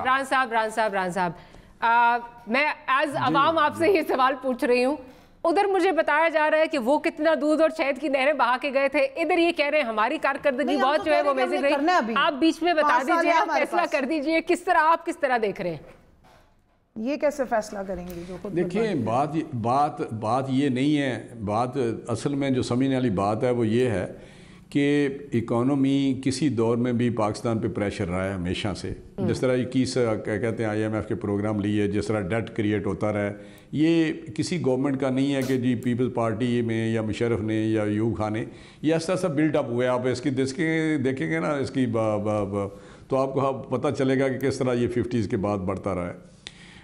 Speaker 4: राना साहब, मैं एज अवाम आपसे ये सवाल पूछ रही हूँ। उधर मुझे बताया जा रहा है कि वो कितना दूध और शहद की नहरें बहा के गए थे। इधर ये कह रहे हैं हमारी कारकर्दगी बहुत जो है वो अमेजिंग रही। आप बीच में बता दीजिए, आप फैसला कर दीजिए किस तरह, आप किस तरह देख रहे हैं?
Speaker 11: ये कैसे फैसला करेंगे? जो खुद
Speaker 9: देखिए, बात ये नहीं है। बात असल में जो समझने वाली बात है वो ये है कि इकोनॉमी किसी दौर में भी पाकिस्तान पे प्रेशर रहा है हमेशा से। जिस तरह 21 कहते हैं IMF के प्रोग्राम लिए, जिस तरह डेट क्रिएट होता रहा है, ये किसी गवर्नमेंट का नहीं है कि जी पीपल्स पार्टी में या मुशर्रफ ने या अयूब खान ने ये ऐसा सब बिल्डअप हुआ है। आप इसकी देखेंगे ना इसकी तो आपको पता चलेगा कि किस तरह ये 50s के बाद बढ़ता रहा है।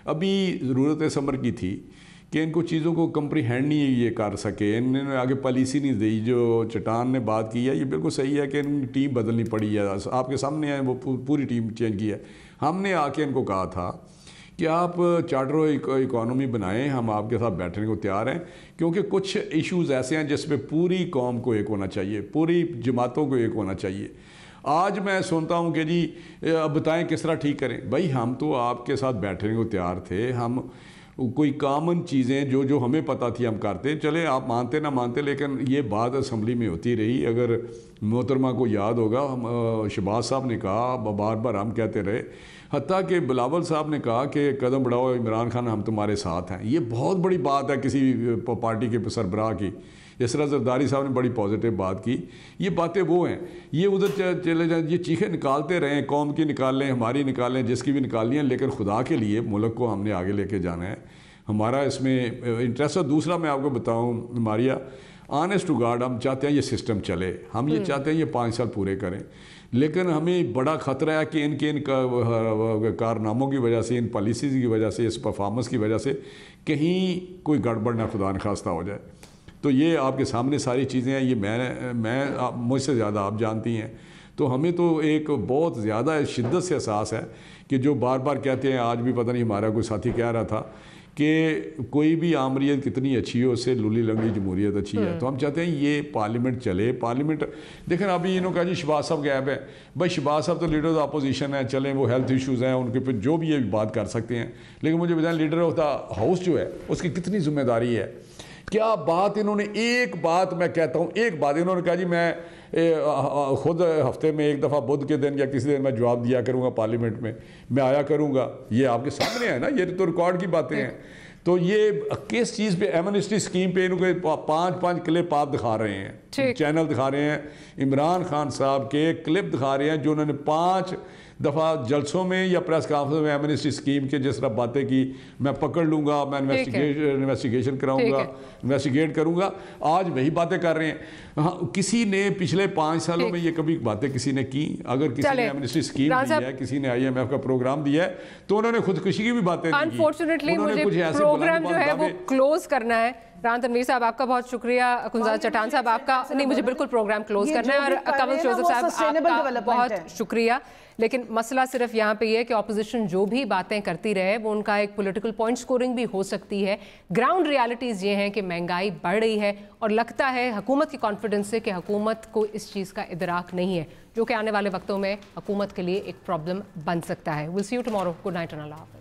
Speaker 9: अभी ज़रूरत इस अमर की थी कि इनको चीज़ों को कंप्रीहेंड नहीं ये कर सके, इन्होंने आगे पॉलिसी नहीं दी। जो चट्टान ने बात की है ये बिल्कुल सही है कि इनकी टीम बदलनी पड़ी है। आपके सामने है वो पूरी टीम चेंज की है। हमने आके इनको कहा था کہ آپ چارٹر اکانومی بنائیں, ہم آپ کے ساتھ بیٹھنے کو تیار ہیں, کیونکہ کچھ ایشوز ایسے ہیں جس پہ پوری قوم کو ایک ہونا چاہیے, پوری جماعتوں کو ایک ہونا چاہیے. آج میں سنتا ہوں کہ جی اب بتائیں کس طرح ٹھیک کریں. بھائی ہم تو آپ کے ساتھ بیٹھنے کو تیار تھے, ہم کوئی کامن چیزیں جو ہمیں پتہ تھی ہم کرتے, چلے آپ مانتے نہ مانتے, لیکن یہ بات اسمبلی میں ہوتی رہی. اگر محترمہ کو یاد ہوگا, شہباز صاحب نے کہا, بار بار ہم کہتے رہے, حتیٰ کہ بلاول صاحب نے کہا کہ قدم بڑھاؤ عمران خان, ہم تمہارے ساتھ ہیں. یہ بہت بڑی بات ہے کسی پارٹی کے سربراہ کی. جس طرح زرداری صاحب نے بڑی پازیٹیو بات کی, یہ باتیں وہ ہیں. یہ ادھر چلے جائیں, یہ چیخیں نکالتے رہیں, قوم کی نکال لیں, ہماری نکال لیں, جس کی بھی نکالنی ہے, لیکن خدا کے لیے ملک کو ہم نے آگے لے کے جانا ہے. ہمارا اس میں انٹرسٹ ہے. دوسرا میں آپ کو بتاؤں ماریا, آنیسٹ ٹو گاڈ ہم چاہتے ہیں یہ سسٹم چلے, ہم یہ چاہتے ہیں یہ 5 سال پورے کریں, لیکن ہمیں بڑا خطرہ ہے کہ ان کارناموں کی وجہ سے, ان پالیسیز کی وجہ سے, اس پرفارمنس کی وجہ سے کہیں کوئی گڑبڑ نہ خدا نخواستہ ہو جائے. تو یہ آپ کے سامنے ساری چیزیں ہیں, یہ میں مجھ سے زیادہ آپ جانتی ہیں. تو ہمیں تو ایک بہت زیادہ شدت سے احساس ہے کہ جو بار بار کہتے ہیں, آج بھی پتہ نہیں ہمارا کوئی ساتھی کہہ رہا تھا کہ کوئی بھی آمریت کتنی اچھی ہو, اس سے لولی لنگڑی جمہوریت اچھی ہے. تو ہم چاہتے ہیں یہ پارلیمنٹ چلے. پارلیمنٹ دیکھیں, ابھی انہوں کہا جی شہباز صاحب غائب ہے. بھائی شہباز صاحب تو لیڈر آف اپوزیشن ہیں, چلیں وہ ہیلتھ ایشوز ہیں ان کے پہ جو بھی یہ بات کر سکتے ہیں, لیکن مجھے بتائیں لیڈر آف دا ہاؤس جو ہے اس کی کتنی ذمہ داری ہے. کیا بات انہوں نے, ایک بات میں کہتا ہوں, ایک بات انہوں نے کہا جی میں خود ہفتے میں ایک دفعہ بدھ کے دن یا کسی دن میں جواب دیا کروں گا پارلیمنٹ میں آیا کروں گا. یہ آپ کے سامنے ہے نا, یہ تو ریکارڈ کی باتیں ہیں. تو یہ کس چیز پہ, ایمنسٹی اسکیم پہ, انہوں کو 5 کلپ آپ دکھا رہے ہیں, چینل دکھا رہے ہیں, عمران خان صاحب کے کلپ دکھا رہے ہیں جو انہوں نے 5 دفعہ جلسوں میں یا پریس کانفرنس میں ایمنسٹی اسکیم کے جس طرح باتیں کی, میں پکڑ لوں گا, میں انویسٹیگیشن کراؤں گا, انویسٹیگیٹ کروں گا. آج وہی باتیں کر رہے ہیں. ہاں, کسی نے پچھلے 5 سالوں میں یہ کبھی باتیں کسی نے کی؟ اگر کسی نے ایمنسٹی اسکیم دی ہے, کسی نے IMF کا پروگرام دیا ہے, تو انہوں نے خودکشی کی بھی باتیں کی.
Speaker 4: انفارچونیٹلی مجھے پروگرام جو ہے وہ کلوز کرنا ہے. ران تنویر صاحب آپ کا بہت شکریہ, کنزاد چٹان صاحب آپ کا, نہیں مجھے بالکل پروگرام کلوز کرنا ہے, اور کنول جوزف صاحب آپ کا بہت شکریہ. لیکن مسئلہ صرف یہاں پہ یہ ہے کہ اپوزیشن جو بھی باتیں کرتی رہے وہ ان کا ایک پولیٹیکل پوائنٹ سکورنگ بھی ہو سکتی ہے. گراؤنڈ ریالٹیز یہ ہیں کہ مہنگائی بڑھ رہی ہے, اور لگتا ہے حکومت کی کانفیڈنس سے کہ حکومت کو اس چیز کا ادراک نہیں ہے, جو کہ آنے والے وقتوں میں حکومت کے لیے ایک پرابلم بن سکتا ہے. Well see you tomorrow. Good night and اللہ حافظ.